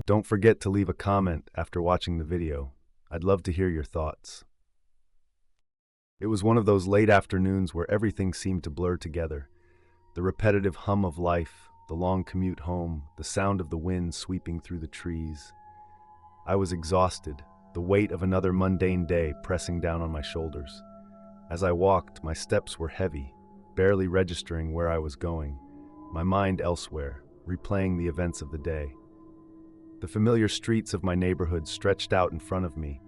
Don't forget to leave a comment after watching the video. I'd love to hear your thoughts. It was one of those late afternoons where everything seemed to blur together. The repetitive hum of life, the long commute home, the sound of the wind sweeping through the trees. I was exhausted, the weight of another mundane day pressing down on my shoulders. As I walked, my steps were heavy, barely registering where I was going, my mind elsewhere, replaying the events of the day. The familiar streets of my neighborhood stretched out in front of me,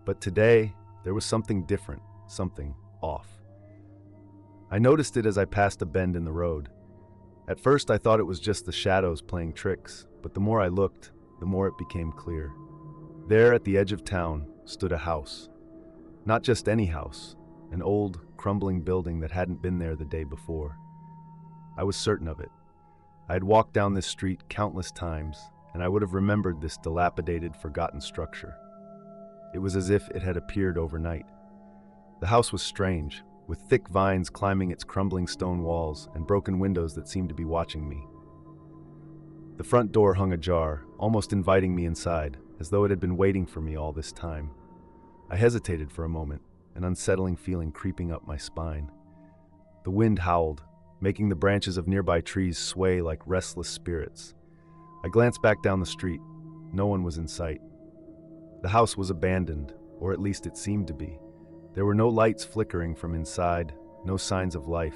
but today there was something different, something off. I noticed it as I passed a bend in the road. At first I thought it was just the shadows playing tricks, but the more I looked, the more it became clear. There at the edge of town stood a house. Not just any house, an old, crumbling building that hadn't been there the day before. I was certain of it. I had walked down this street countless times, and I would have remembered this dilapidated, forgotten structure. It was as if it had appeared overnight. The house was strange, with thick vines climbing its crumbling stone walls and broken windows that seemed to be watching me. The front door hung ajar, almost inviting me inside, as though it had been waiting for me all this time. I hesitated for a moment, an unsettling feeling creeping up my spine. The wind howled, making the branches of nearby trees sway like restless spirits. I glanced back down the street. No one was in sight. The house was abandoned, or at least it seemed to be. There were no lights flickering from inside, no signs of life,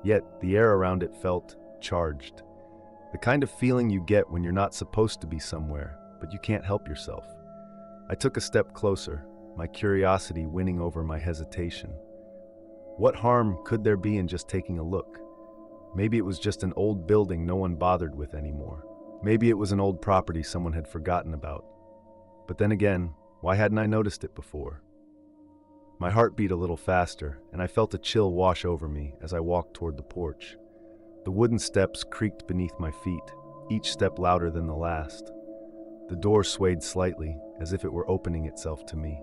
yet the air around it felt charged. The kind of feeling you get when you're not supposed to be somewhere, but you can't help yourself. I took a step closer, my curiosity winning over my hesitation. What harm could there be in just taking a look? Maybe it was just an old building no one bothered with anymore. Maybe it was an old property someone had forgotten about. But then again, why hadn't I noticed it before? My heart beat a little faster, and I felt a chill wash over me as I walked toward the porch. The wooden steps creaked beneath my feet, each step louder than the last. The door swayed slightly, as if it were opening itself to me.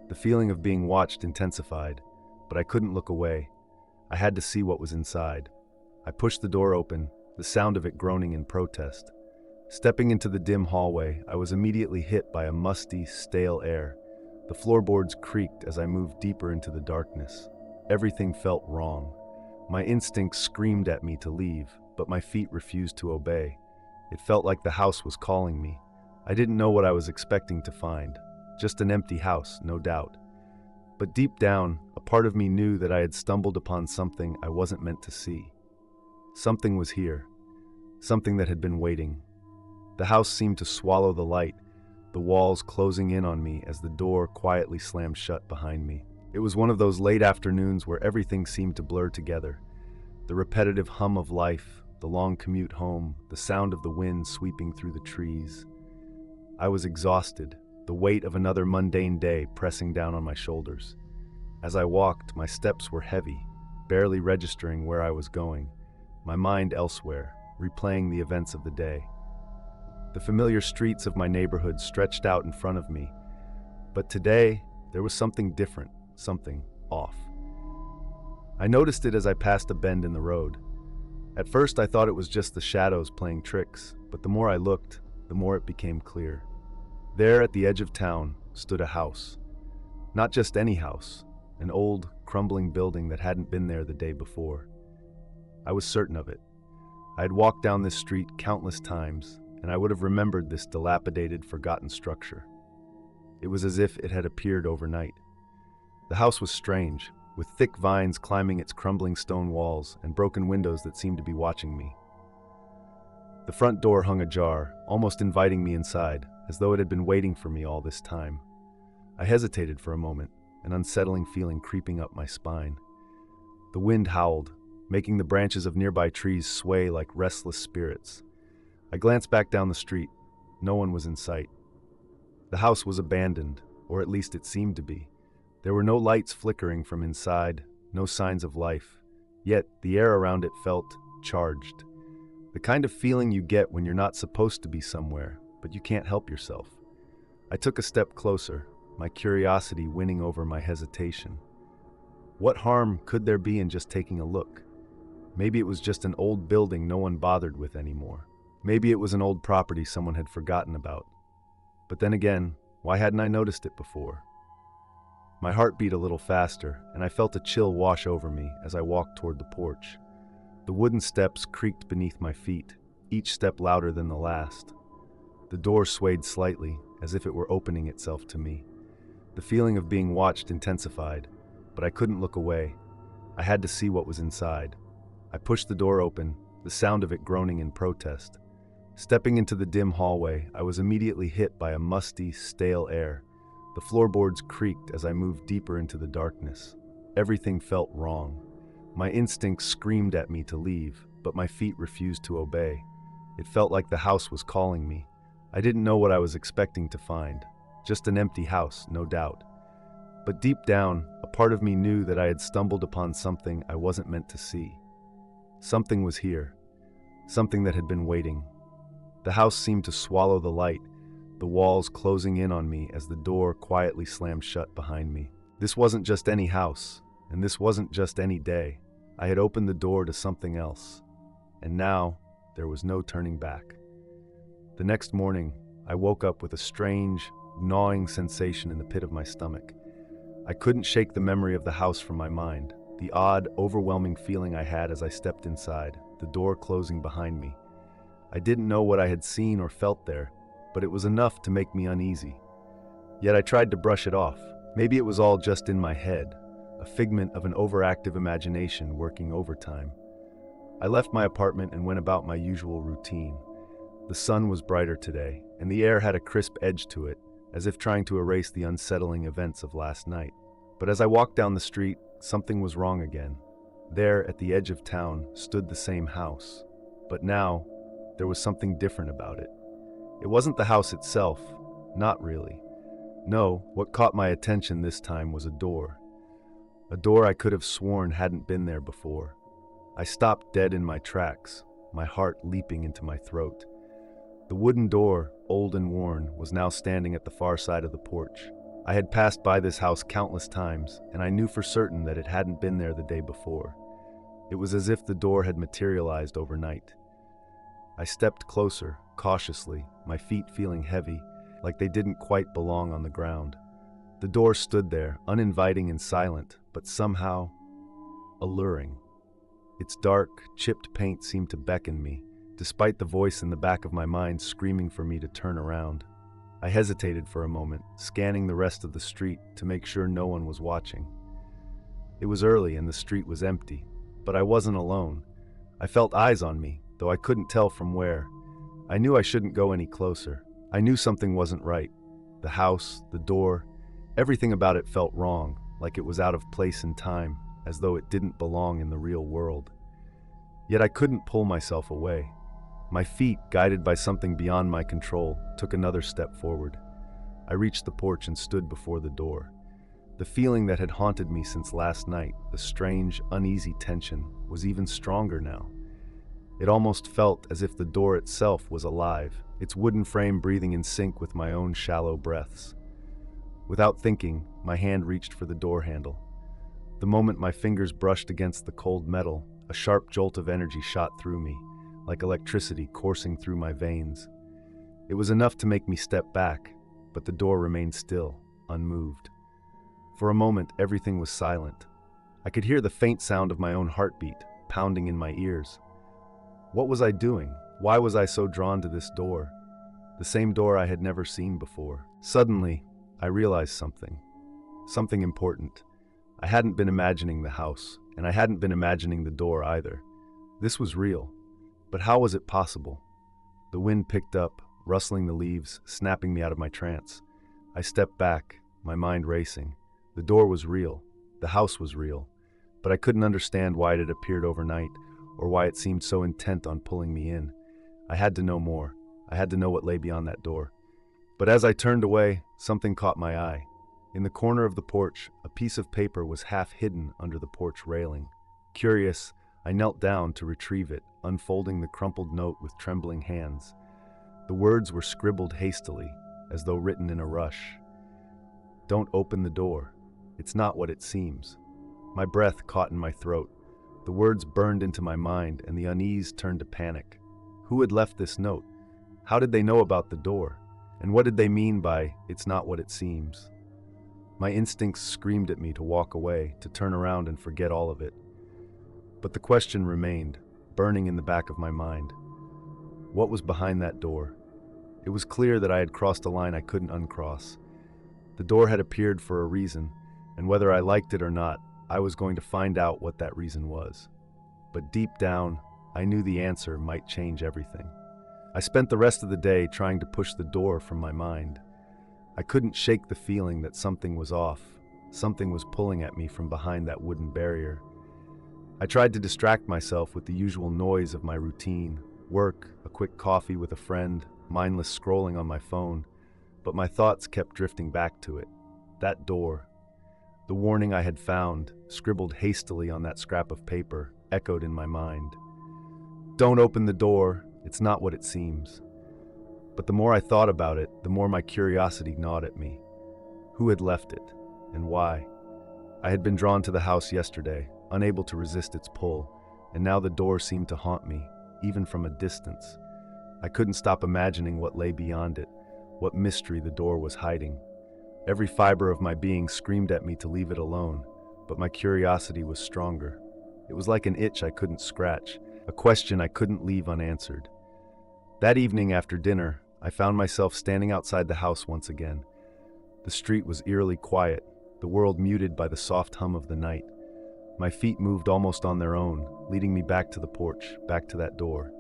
The feeling of being watched intensified, but I couldn't look away. I had to see what was inside. I pushed the door open, the sound of it groaning in protest. Stepping into the dim hallway, I was immediately hit by a musty, stale air. The floorboards creaked as I moved deeper into the darkness. Everything felt wrong. My instincts screamed at me to leave, but my feet refused to obey. It felt like the house was calling me. I didn't know what I was expecting to find. Just an empty house, no doubt. But deep down, a part of me knew that I had stumbled upon something I wasn't meant to see. Something was here. Something that had been waiting. The house seemed to swallow the light, the walls closing in on me as the door quietly slammed shut behind me. It was one of those late afternoons where everything seemed to blur together. The repetitive hum of life, the long commute home, the sound of the wind sweeping through the trees. I was exhausted, the weight of another mundane day pressing down on my shoulders. As I walked, my steps were heavy, barely registering where I was going, my mind elsewhere, replaying the events of the day. The familiar streets of my neighborhood stretched out in front of me, but today there was something different, something off. I noticed it as I passed a bend in the road. At first I thought it was just the shadows playing tricks, but the more I looked, the more it became clear. There at the edge of town stood a house. Not just any house, an old, crumbling building that hadn't been there the day before. I was certain of it. I had walked down this street countless times, and I would have remembered this dilapidated, forgotten structure. It was as if it had appeared overnight. The house was strange, with thick vines climbing its crumbling stone walls and broken windows that seemed to be watching me. The front door hung ajar, almost inviting me inside, as though it had been waiting for me all this time. I hesitated for a moment, an unsettling feeling creeping up my spine. The wind howled, making the branches of nearby trees sway like restless spirits. I glanced back down the street. No one was in sight. The house was abandoned, or at least it seemed to be. There were no lights flickering from inside, no signs of life, yet the air around it felt charged. The kind of feeling you get when you're not supposed to be somewhere, but you can't help yourself. I took a step closer, my curiosity winning over my hesitation. What harm could there be in just taking a look? Maybe it was just an old building no one bothered with anymore. Maybe it was an old property someone had forgotten about. But then again, why hadn't I noticed it before? My heart beat a little faster, and I felt a chill wash over me as I walked toward the porch. The wooden steps creaked beneath my feet, each step louder than the last. The door swayed slightly, as if it were opening itself to me. The feeling of being watched intensified, but I couldn't look away. I had to see what was inside. I pushed the door open, the sound of it groaning in protest. Stepping into the dim hallway, I was immediately hit by a musty, stale air. The floorboards creaked as I moved deeper into the darkness. Everything felt wrong. My instincts screamed at me to leave, but my feet refused to obey. It felt like the house was calling me. I didn't know what I was expecting to find. Just an empty house, no doubt. But deep down, a part of me knew that I had stumbled upon something I wasn't meant to see. Something was here. Something that had been waiting. The house seemed to swallow the light, the walls closing in on me as the door quietly slammed shut behind me. This wasn't just any house, and this wasn't just any day. I had opened the door to something else, and now there was no turning back. The next morning, I woke up with a strange, gnawing sensation in the pit of my stomach. I couldn't shake the memory of the house from my mind, the odd, overwhelming feeling I had as I stepped inside, the door closing behind me. I didn't know what I had seen or felt there, but it was enough to make me uneasy. Yet I tried to brush it off. Maybe it was all just in my head, a figment of an overactive imagination working overtime. I left my apartment and went about my usual routine. The sun was brighter today, and the air had a crisp edge to it, as if trying to erase the unsettling events of last night. But as I walked down the street, something was wrong again. There, at the edge of town, stood the same house. But now, there was something different about it. It wasn't the house itself, not really. No, what caught my attention this time was a door. A door I could have sworn hadn't been there before. I stopped dead in my tracks, my heart leaping into my throat. The wooden door, old and worn, was now standing at the far side of the porch. I had passed by this house countless times, and I knew for certain that it hadn't been there the day before. It was as if the door had materialized overnight. I stepped closer, cautiously, my feet feeling heavy, like they didn't quite belong on the ground. The door stood there, uninviting and silent, but somehow alluring. Its dark, chipped paint seemed to beckon me, despite the voice in the back of my mind screaming for me to turn around. I hesitated for a moment, scanning the rest of the street to make sure no one was watching. It was early and the street was empty, but I wasn't alone. I felt eyes on me, though I couldn't tell from where. I knew I shouldn't go any closer. I knew something wasn't right. The house, the door, everything about it felt wrong, like it was out of place in time, as though it didn't belong in the real world. Yet I couldn't pull myself away. My feet, guided by something beyond my control, took another step forward. I reached the porch and stood before the door. The feeling that had haunted me since last night, the strange, uneasy tension, was even stronger now. It almost felt as if the door itself was alive, its wooden frame breathing in sync with my own shallow breaths. Without thinking, my hand reached for the door handle. The moment my fingers brushed against the cold metal, a sharp jolt of energy shot through me, like electricity coursing through my veins. It was enough to make me step back, but the door remained still, unmoved. For a moment, everything was silent. I could hear the faint sound of my own heartbeat, pounding in my ears. What was I doing? Why was I so drawn to this door? The same door I had never seen before. Suddenly, I realized something. Something important. I hadn't been imagining the house, and I hadn't been imagining the door either. This was real. But how was it possible? The wind picked up, rustling the leaves, snapping me out of my trance. I stepped back, my mind racing. The door was real. The house was real. But I couldn't understand why it had appeared overnight, or why it seemed so intent on pulling me in. I had to know more. I had to know what lay beyond that door. But as I turned away, something caught my eye. In the corner of the porch, a piece of paper was half hidden under the porch railing. Curious, I knelt down to retrieve it, unfolding the crumpled note with trembling hands. The words were scribbled hastily, as though written in a rush. "Don't open the door. It's not what it seems." My breath caught in my throat. The words burned into my mind, and the unease turned to panic. Who had left this note? How did they know about the door? And what did they mean by, "It's not what it seems"? My instincts screamed at me to walk away, to turn around and forget all of it. But the question remained, burning in the back of my mind. What was behind that door? It was clear that I had crossed a line I couldn't uncross. The door had appeared for a reason, and whether I liked it or not, I was going to find out what that reason was. But deep down, I knew the answer might change everything. I spent the rest of the day trying to push the door from my mind. I couldn't shake the feeling that something was off. Something was pulling at me from behind that wooden barrier. I tried to distract myself with the usual noise of my routine, work, a quick coffee with a friend, mindless scrolling on my phone, but my thoughts kept drifting back to it. That door. The warning I had found, scribbled hastily on that scrap of paper, echoed in my mind. Don't open the door, it's not what it seems. But the more I thought about it, the more my curiosity gnawed at me. Who had left it, and why? I had been drawn to the house yesterday, unable to resist its pull, and now the door seemed to haunt me, even from a distance. I couldn't stop imagining what lay beyond it, what mystery the door was hiding. Every fiber of my being screamed at me to leave it alone, but my curiosity was stronger. It was like an itch I couldn't scratch, a question I couldn't leave unanswered. That evening after dinner, I found myself standing outside the house once again. The street was eerily quiet, the world muted by the soft hum of the night. My feet moved almost on their own, leading me back to the porch, back to that door.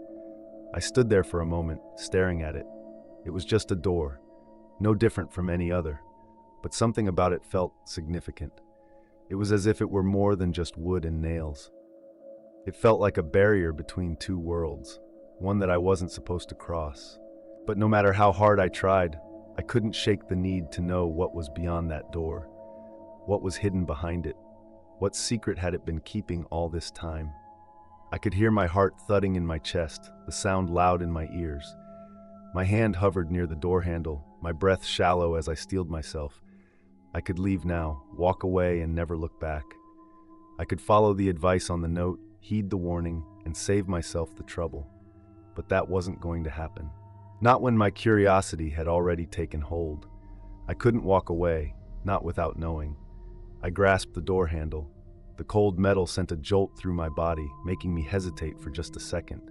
I stood there for a moment, staring at it. It was just a door, no different from any other, but something about it felt significant. It was as if it were more than just wood and nails. It felt like a barrier between two worlds, one that I wasn't supposed to cross. But no matter how hard I tried, I couldn't shake the need to know what was beyond that door. What was hidden behind it? What secret had it been keeping all this time? I could hear my heart thudding in my chest, the sound loud in my ears. My hand hovered near the door handle, my breath shallow as I steeled myself. I could leave now, walk away and never look back. I could follow the advice on the note, heed the warning, and save myself the trouble. But that wasn't going to happen. Not when my curiosity had already taken hold. I couldn't walk away, not without knowing. I grasped the door handle. The cold metal sent a jolt through my body, making me hesitate for just a second.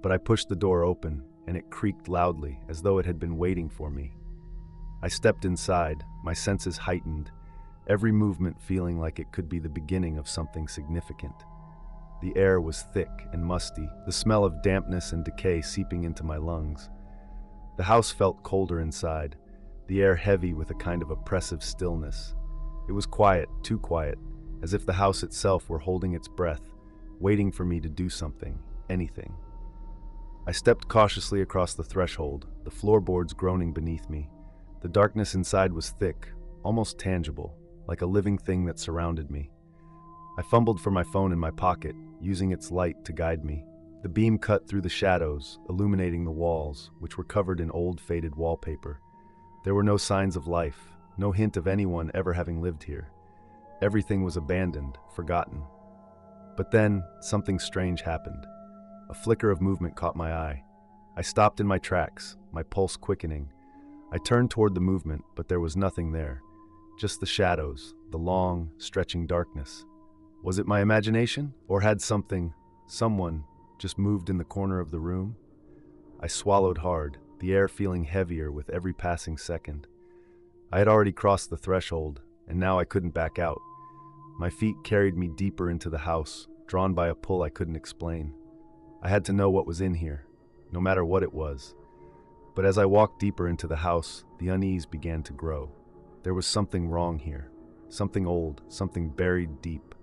But I pushed the door open, and it creaked loudly, as though it had been waiting for me. I stepped inside, my senses heightened, every movement feeling like it could be the beginning of something significant. The air was thick and musty, the smell of dampness and decay seeping into my lungs. The house felt colder inside, the air heavy with a kind of oppressive stillness. It was quiet, too quiet, as if the house itself were holding its breath, waiting for me to do something, anything. I stepped cautiously across the threshold, the floorboards groaning beneath me. The darkness inside was thick, almost tangible, like a living thing that surrounded me. I fumbled for my phone in my pocket, using its light to guide me. The beam cut through the shadows, illuminating the walls, which were covered in old, faded wallpaper. There were no signs of life, no hint of anyone ever having lived here. Everything was abandoned, forgotten. But then, something strange happened. A flicker of movement caught my eye. I stopped in my tracks, my pulse quickening. I turned toward the movement, but there was nothing there. Just the shadows, the long, stretching darkness. Was it my imagination, or had someone, just moved in the corner of the room? I swallowed hard, the air feeling heavier with every passing second. I had already crossed the threshold, and now I couldn't back out. My feet carried me deeper into the house, drawn by a pull I couldn't explain. I had to know what was in here, no matter what it was. But as I walked deeper into the house, the unease began to grow. There was something wrong here, something old, something buried deep.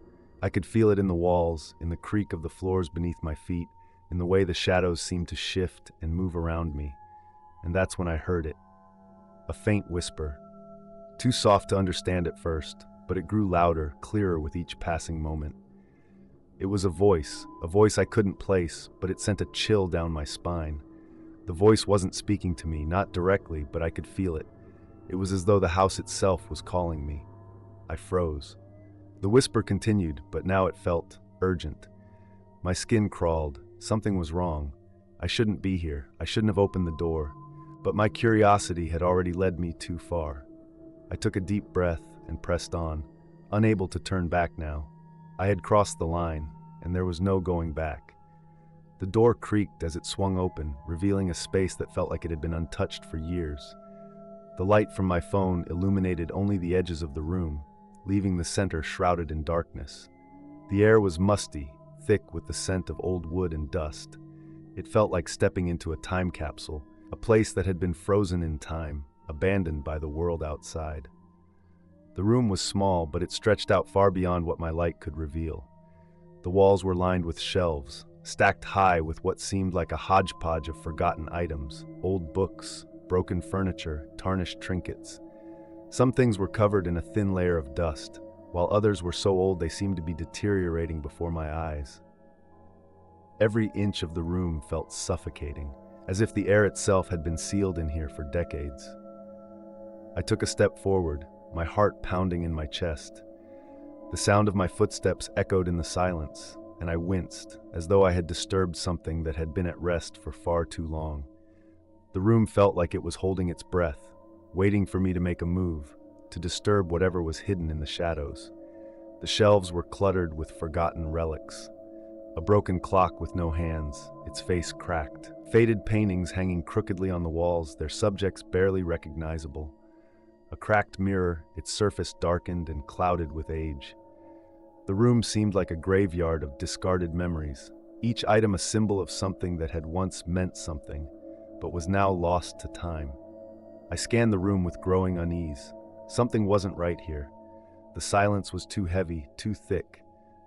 I could feel it in the walls, in the creak of the floors beneath my feet, in the way the shadows seemed to shift and move around me. And that's when I heard it. A faint whisper. Too soft to understand at first, but it grew louder, clearer with each passing moment. It was a voice I couldn't place, but it sent a chill down my spine. The voice wasn't speaking to me, not directly, but I could feel it. It was as though the house itself was calling me. I froze. The whisper continued, but now it felt urgent. My skin crawled. Something was wrong. I shouldn't be here. I shouldn't have opened the door. But my curiosity had already led me too far. I took a deep breath and pressed on, unable to turn back now. I had crossed the line, and there was no going back. The door creaked as it swung open, revealing a space that felt like it had been untouched for years. The light from my phone illuminated only the edges of the room, leaving the center shrouded in darkness. The air was musty, thick with the scent of old wood and dust. It felt like stepping into a time capsule, a place that had been frozen in time, abandoned by the world outside. The room was small, but it stretched out far beyond what my light could reveal. The walls were lined with shelves, stacked high with what seemed like a hodgepodge of forgotten items, old books, broken furniture, tarnished trinkets. Some things were covered in a thin layer of dust, while others were so old they seemed to be deteriorating before my eyes. Every inch of the room felt suffocating, as if the air itself had been sealed in here for decades. I took a step forward, my heart pounding in my chest. The sound of my footsteps echoed in the silence, and I winced, as though I had disturbed something that had been at rest for far too long. The room felt like it was holding its breath, waiting for me to make a move, to disturb whatever was hidden in the shadows. The shelves were cluttered with forgotten relics. A broken clock with no hands, its face cracked. Faded paintings hanging crookedly on the walls, their subjects barely recognizable. A cracked mirror, its surface darkened and clouded with age. The room seemed like a graveyard of discarded memories, each item a symbol of something that had once meant something, but was now lost to time. I scanned the room with growing unease. Something wasn't right here. The silence was too heavy, too thick.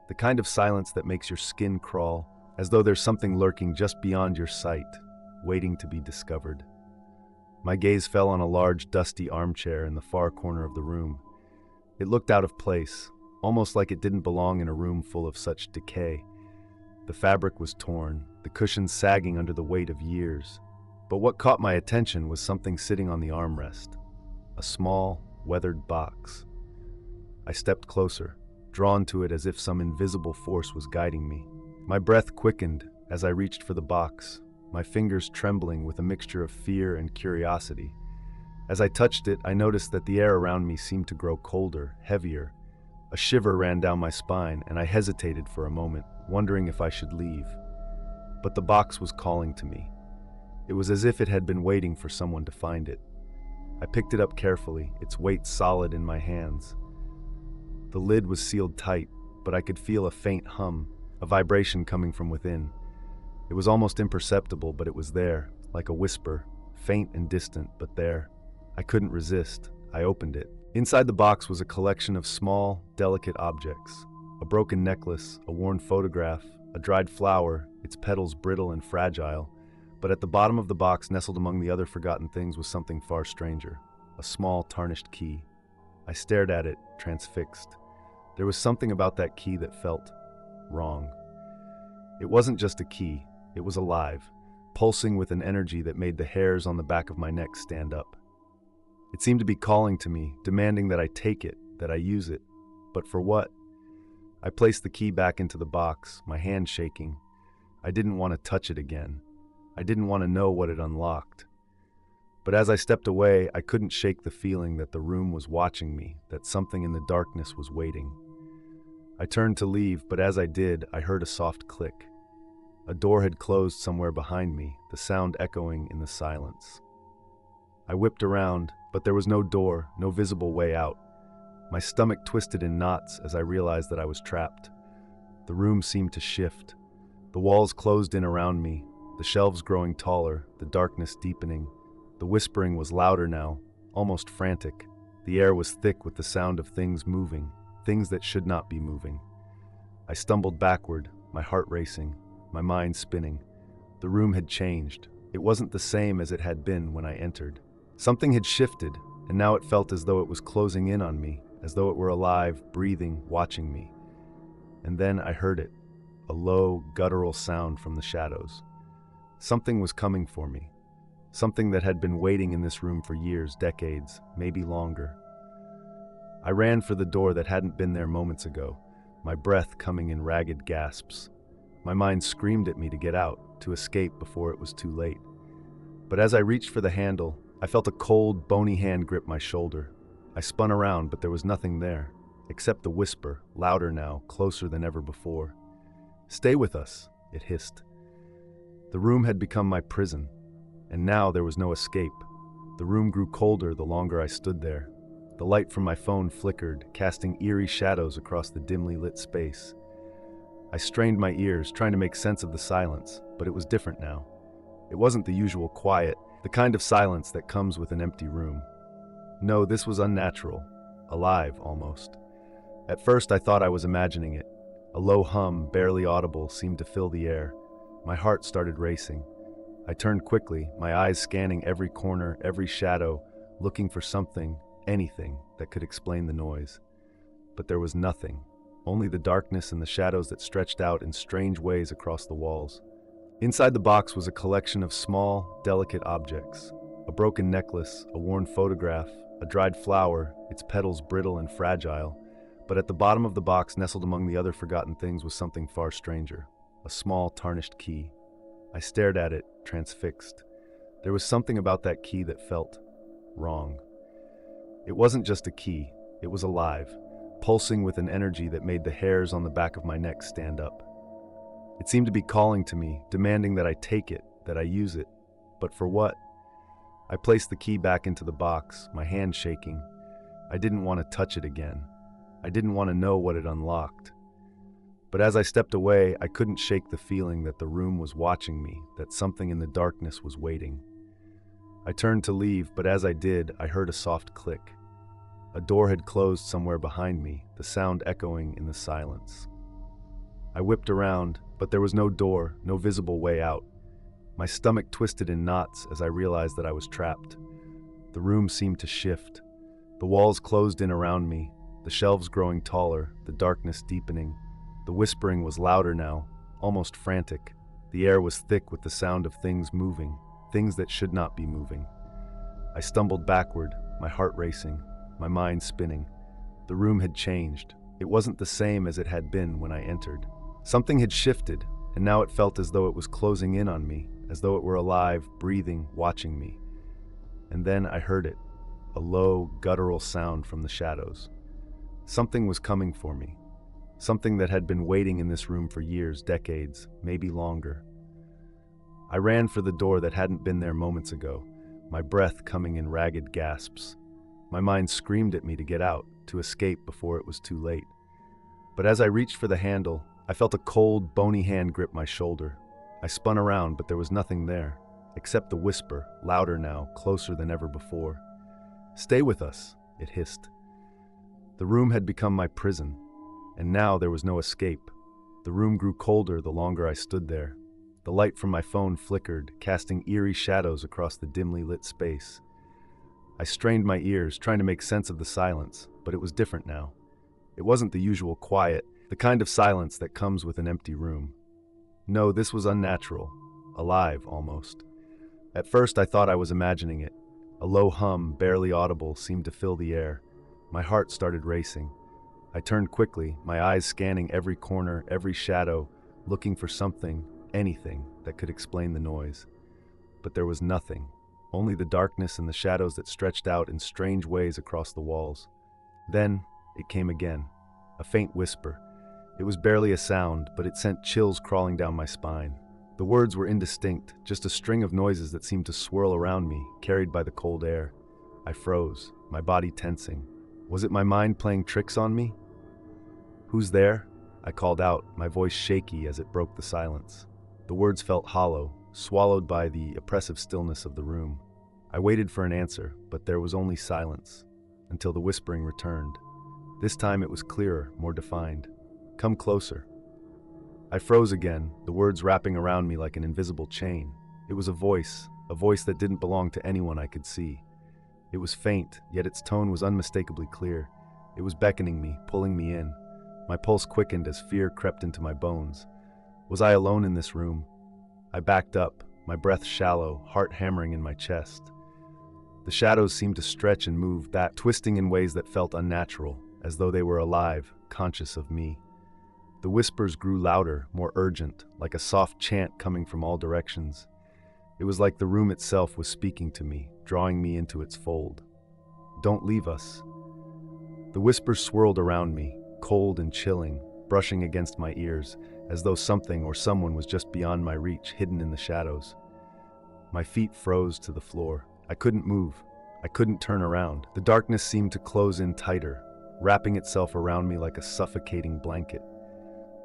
The kind of silence that makes your skin crawl, as though there's something lurking just beyond your sight, waiting to be discovered. My gaze fell on a large, dusty armchair in the far corner of the room. It looked out of place, almost like it didn't belong in a room full of such decay. The fabric was torn, the cushions sagging under the weight of years. But what caught my attention was something sitting on the armrest, a small, weathered box. I stepped closer, drawn to it as if some invisible force was guiding me. My breath quickened as I reached for the box, my fingers trembling with a mixture of fear and curiosity. As I touched it, I noticed that the air around me seemed to grow colder, heavier. A shiver ran down my spine, and I hesitated for a moment, wondering if I should leave. But the box was calling to me. It was as if it had been waiting for someone to find it. I picked it up carefully, its weight solid in my hands. The lid was sealed tight, but I could feel a faint hum, a vibration coming from within. It was almost imperceptible, but it was there, like a whisper, faint and distant, but there. I couldn't resist. I opened it. Inside the box was a collection of small, delicate objects. A broken necklace, a worn photograph, a dried flower, its petals brittle and fragile. But at the bottom of the box, nestled among the other forgotten things, was something far stranger. A small, tarnished key. I stared at it, transfixed. There was something about that key that felt wrong. It wasn't just a key. It was alive, pulsing with an energy that made the hairs on the back of my neck stand up. It seemed to be calling to me, demanding that I take it, that I use it. But for what? I placed the key back into the box, my hand shaking. I didn't want to touch it again. I didn't want to know what it unlocked. But as I stepped away, I couldn't shake the feeling that the room was watching me, that something in the darkness was waiting. I turned to leave, but as I did, I heard a soft click. A door had closed somewhere behind me, the sound echoing in the silence. I whipped around, but there was no door, no visible way out. My stomach twisted in knots as I realized that I was trapped. The room seemed to shift. The walls closed in around me, the shelves growing taller, the darkness deepening. The whispering was louder now, almost frantic. The air was thick with the sound of things moving, things that should not be moving. I stumbled backward, my heart racing, my mind spinning. The room had changed. It wasn't the same as it had been when I entered. Something had shifted, and now it felt as though it was closing in on me, as though it were alive, breathing, watching me. And then I heard it, a low, guttural sound from the shadows. Something was coming for me. Something that had been waiting in this room for years, decades, maybe longer. I ran for the door that hadn't been there moments ago, my breath coming in ragged gasps. My mind screamed at me to get out, to escape before it was too late. But as I reached for the handle, I felt a cold, bony hand grip my shoulder. I spun around, but there was nothing there, except the whisper, louder now, closer than ever before. "Stay with us," it hissed. The room had become my prison, and now there was no escape. The room grew colder the longer I stood there. The light from my phone flickered, casting eerie shadows across the dimly lit space. I strained my ears, trying to make sense of the silence, but it was different now. It wasn't the usual quiet, the kind of silence that comes with an empty room. No, this was unnatural, alive almost. At first I thought I was imagining it. A low hum, barely audible, seemed to fill the air. My heart started racing. I turned quickly, my eyes scanning every corner, every shadow, looking for something, anything, that could explain the noise. But there was nothing, only the darkness and the shadows that stretched out in strange ways across the walls. Inside the box was a collection of small, delicate objects. A broken necklace, a worn photograph, a dried flower, its petals brittle and fragile. But at the bottom of the box, nestled among the other forgotten things, was something far stranger. A small, tarnished key. I stared at it, transfixed. There was something about that key that felt wrong. It wasn't just a key, it was alive, pulsing with an energy that made the hairs on the back of my neck stand up. It seemed to be calling to me, demanding that I take it, that I use it. But for what? I placed the key back into the box, my hand shaking. I didn't want to touch it again. I didn't want to know what it unlocked. But as I stepped away, I couldn't shake the feeling that the room was watching me, that something in the darkness was waiting. I turned to leave, but as I did, I heard a soft click. A door had closed somewhere behind me, the sound echoing in the silence. I whipped around, but there was no door, no visible way out. My stomach twisted in knots as I realized that I was trapped. The room seemed to shift. The walls closed in around me, the shelves growing taller, the darkness deepening. The whispering was louder now, almost frantic. The air was thick with the sound of things moving, things that should not be moving. I stumbled backward, my heart racing, my mind spinning. The room had changed. It wasn't the same as it had been when I entered. Something had shifted, and now it felt as though it was closing in on me, as though it were alive, breathing, watching me. And then I heard it, a low, guttural sound from the shadows. Something was coming for me. Something that had been waiting in this room for years, decades, maybe longer. I ran for the door that hadn't been there moments ago, my breath coming in ragged gasps. My mind screamed at me to get out, to escape before it was too late. But as I reached for the handle, I felt a cold, bony hand grip my shoulder. I spun around, but there was nothing there, except the whisper, louder now, closer than ever before. "Stay with us," it hissed. The room had become my prison, and now there was no escape. The room grew colder the longer I stood there. The light from my phone flickered, casting eerie shadows across the dimly lit space. I strained my ears, trying to make sense of the silence, but it was different now. It wasn't the usual quiet, the kind of silence that comes with an empty room. No, this was unnatural, alive almost. At first I thought I was imagining it. A low hum, barely audible, seemed to fill the air. My heart started racing. I turned quickly, my eyes scanning every corner, every shadow, looking for something, anything, that could explain the noise. But there was nothing, only the darkness and the shadows that stretched out in strange ways across the walls. Then it came again, a faint whisper. It was barely a sound, but it sent chills crawling down my spine. The words were indistinct, just a string of noises that seemed to swirl around me, carried by the cold air. I froze, my body tensing. Was it my mind playing tricks on me? "Who's there?" I called out, my voice shaky as it broke the silence. The words felt hollow, swallowed by the oppressive stillness of the room. I waited for an answer, but there was only silence, until the whispering returned. This time it was clearer, more defined. "Come closer." I froze again, the words wrapping around me like an invisible chain. It was a voice that didn't belong to anyone I could see. It was faint, yet its tone was unmistakably clear. It was beckoning me, pulling me in. My pulse quickened as fear crept into my bones. Was I alone in this room? I backed up, my breath shallow, heart hammering in my chest. The shadows seemed to stretch and move back, twisting in ways that felt unnatural, as though they were alive, conscious of me. The whispers grew louder, more urgent, like a soft chant coming from all directions. It was like the room itself was speaking to me, drawing me into its fold. "Don't leave us." The whispers swirled around me, cold and chilling, brushing against my ears, as though something or someone was just beyond my reach, hidden in the shadows. My feet froze to the floor. I couldn't move. I couldn't turn around. The darkness seemed to close in tighter, wrapping itself around me like a suffocating blanket.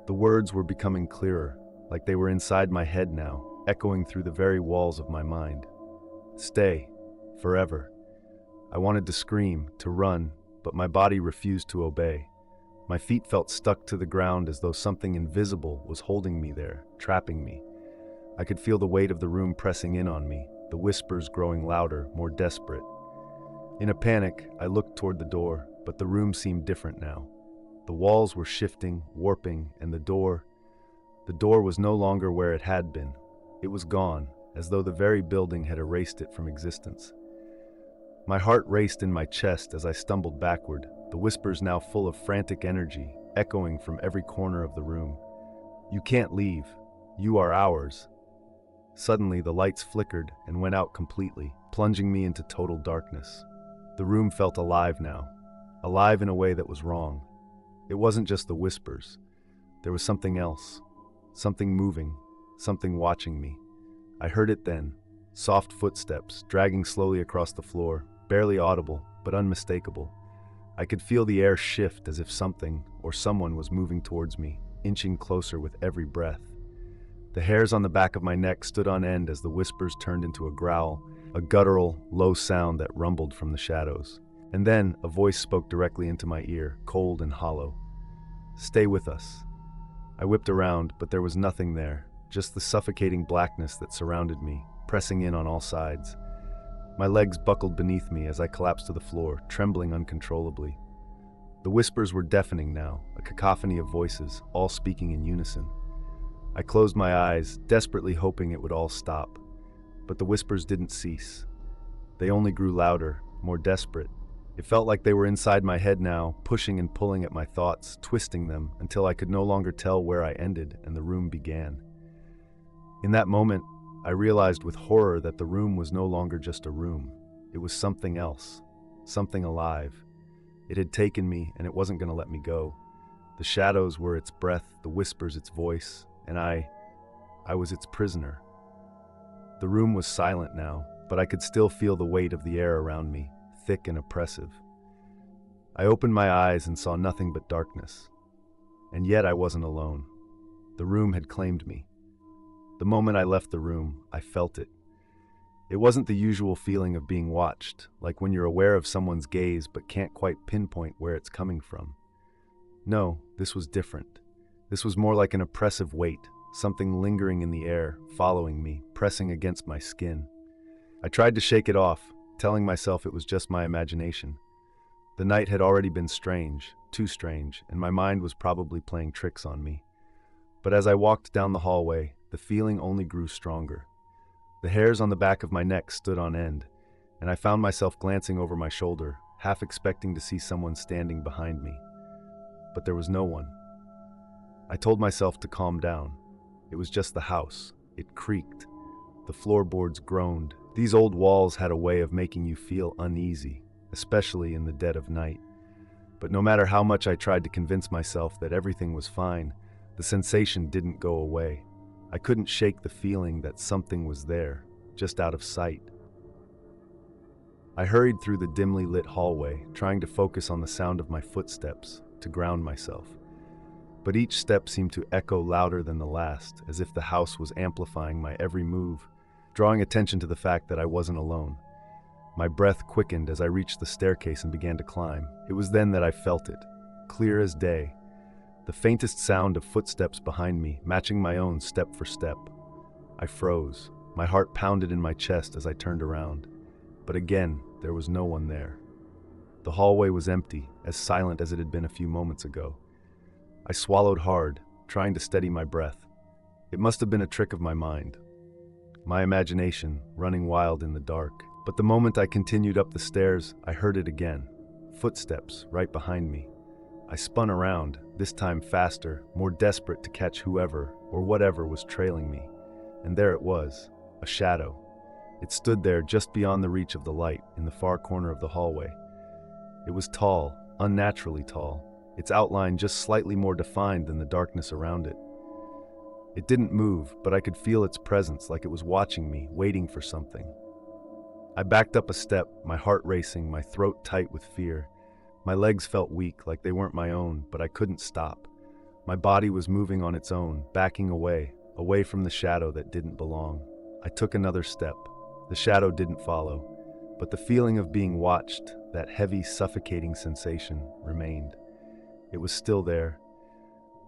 The words were becoming clearer, like they were inside my head now, echoing through the very walls of my mind. Stay. Forever. I wanted to scream, to run, but my body refused to obey. My feet felt stuck to the ground as though something invisible was holding me there, trapping me. I could feel the weight of the room pressing in on me, the whispers growing louder, more desperate. In a panic, I looked toward the door, but the room seemed different now. The walls were shifting, warping, and the door was no longer where it had been. It was gone, as though the very building had erased it from existence. My heart raced in my chest as I stumbled backward, the whispers now full of frantic energy, echoing from every corner of the room. "You can't leave. You are ours." Suddenly, the lights flickered and went out completely, plunging me into total darkness. The room felt alive now, alive in a way that was wrong. It wasn't just the whispers. There was something else, something moving, something watching me. I heard it then, soft footsteps dragging slowly across the floor, barely audible, but unmistakable. I could feel the air shift as if something or someone was moving towards me, inching closer with every breath. The hairs on the back of my neck stood on end as the whispers turned into a growl, a guttural, low sound that rumbled from the shadows. And then a voice spoke directly into my ear, cold and hollow. "Stay with us." I whipped around, but there was nothing there, just the suffocating blackness that surrounded me, pressing in on all sides. My legs buckled beneath me as I collapsed to the floor, trembling uncontrollably. The whispers were deafening now, a cacophony of voices, all speaking in unison. I closed my eyes, desperately hoping it would all stop. But the whispers didn't cease. They only grew louder, more desperate. It felt like they were inside my head now, pushing and pulling at my thoughts, twisting them, until I could no longer tell where I ended and the room began. In that moment, I realized with horror that the room was no longer just a room. It was something else, something alive. It had taken me, and it wasn't going to let me go. The shadows were its breath, the whispers its voice, and I was its prisoner. The room was silent now, but I could still feel the weight of the air around me, thick and oppressive. I opened my eyes and saw nothing but darkness. And yet I wasn't alone. The room had claimed me. The moment I left the room, I felt it. It wasn't the usual feeling of being watched, like when you're aware of someone's gaze but can't quite pinpoint where it's coming from. No, this was different. This was more like an oppressive weight, something lingering in the air, following me, pressing against my skin. I tried to shake it off, telling myself it was just my imagination. The night had already been strange, too strange, and my mind was probably playing tricks on me. But as I walked down the hallway, the feeling only grew stronger. The hairs on the back of my neck stood on end, and I found myself glancing over my shoulder, half expecting to see someone standing behind me. But there was no one. I told myself to calm down. It was just the house. It creaked. The floorboards groaned. These old walls had a way of making you feel uneasy, especially in the dead of night. But no matter how much I tried to convince myself that everything was fine, the sensation didn't go away. I couldn't shake the feeling that something was there, just out of sight. I hurried through the dimly lit hallway, trying to focus on the sound of my footsteps, to ground myself. But each step seemed to echo louder than the last, as if the house was amplifying my every move, drawing attention to the fact that I wasn't alone. My breath quickened as I reached the staircase and began to climb. It was then that I felt it, clear as day. The faintest sound of footsteps behind me, matching my own step for step. I froze. My heart pounded in my chest as I turned around. But again, there was no one there. The hallway was empty, as silent as it had been a few moments ago. I swallowed hard, trying to steady my breath. It must have been a trick of my mind, my imagination running wild in the dark. But the moment I continued up the stairs, I heard it again. Footsteps right behind me. I spun around, this time faster, more desperate to catch whoever or whatever was trailing me. And there it was, a shadow. It stood there just beyond the reach of the light in the far corner of the hallway. It was tall, unnaturally tall, its outline just slightly more defined than the darkness around it. It didn't move, but I could feel its presence, like it was watching me, waiting for something. I backed up a step, my heart racing, my throat tight with fear. My legs felt weak, like they weren't my own, but I couldn't stop. My body was moving on its own, backing away from the shadow that didn't belong. I took another step. The shadow didn't follow, but the feeling of being watched, that heavy, suffocating sensation, remained. It was still there.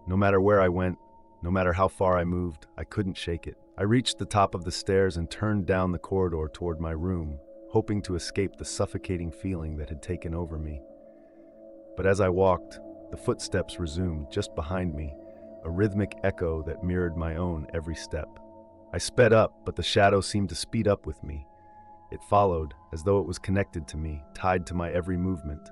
No matter where I went, no matter how far I moved, I couldn't shake it. I reached the top of the stairs and turned down the corridor toward my room, hoping to escape the suffocating feeling that had taken over me. But as I walked, the footsteps resumed just behind me, a rhythmic echo that mirrored my own every step. I sped up, but the shadow seemed to speed up with me. It followed, as though it was connected to me, tied to my every movement.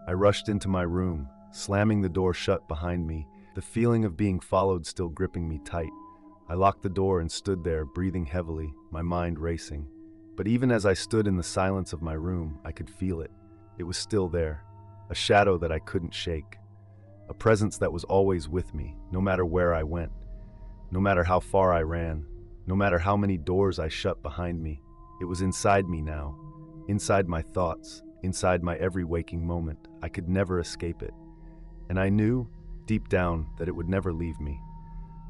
I rushed into my room, slamming the door shut behind me, the feeling of being followed still gripping me tight. I locked the door and stood there, breathing heavily, my mind racing. But even as I stood in the silence of my room, I could feel it. It was still there, a shadow that I couldn't shake, a presence that was always with me, no matter where I went, no matter how far I ran, no matter how many doors I shut behind me. It was inside me now, inside my thoughts, inside my every waking moment. I could never escape it. And I knew, deep down, that it would never leave me.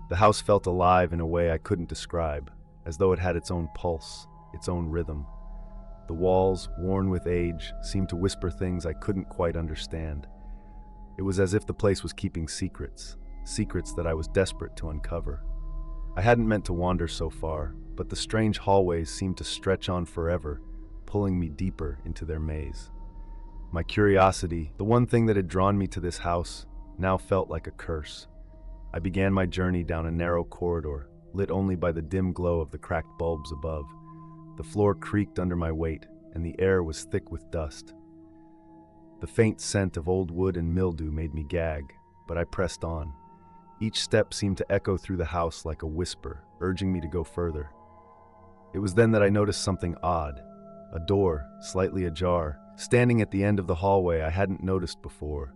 The house felt alive in a way I couldn't describe, as though it had its own pulse, its own rhythm. The walls, worn with age, seemed to whisper things I couldn't quite understand. It was as if the place was keeping secrets, secrets that I was desperate to uncover. I hadn't meant to wander so far, but the strange hallways seemed to stretch on forever, pulling me deeper into their maze. My curiosity, the one thing that had drawn me to this house, now felt like a curse. I began my journey down a narrow corridor, lit only by the dim glow of the cracked bulbs above. The floor creaked under my weight, and the air was thick with dust. The faint scent of old wood and mildew made me gag, but I pressed on. Each step seemed to echo through the house like a whisper, urging me to go further. It was then that I noticed something odd. A door, slightly ajar, standing at the end of the hallway I hadn't noticed before.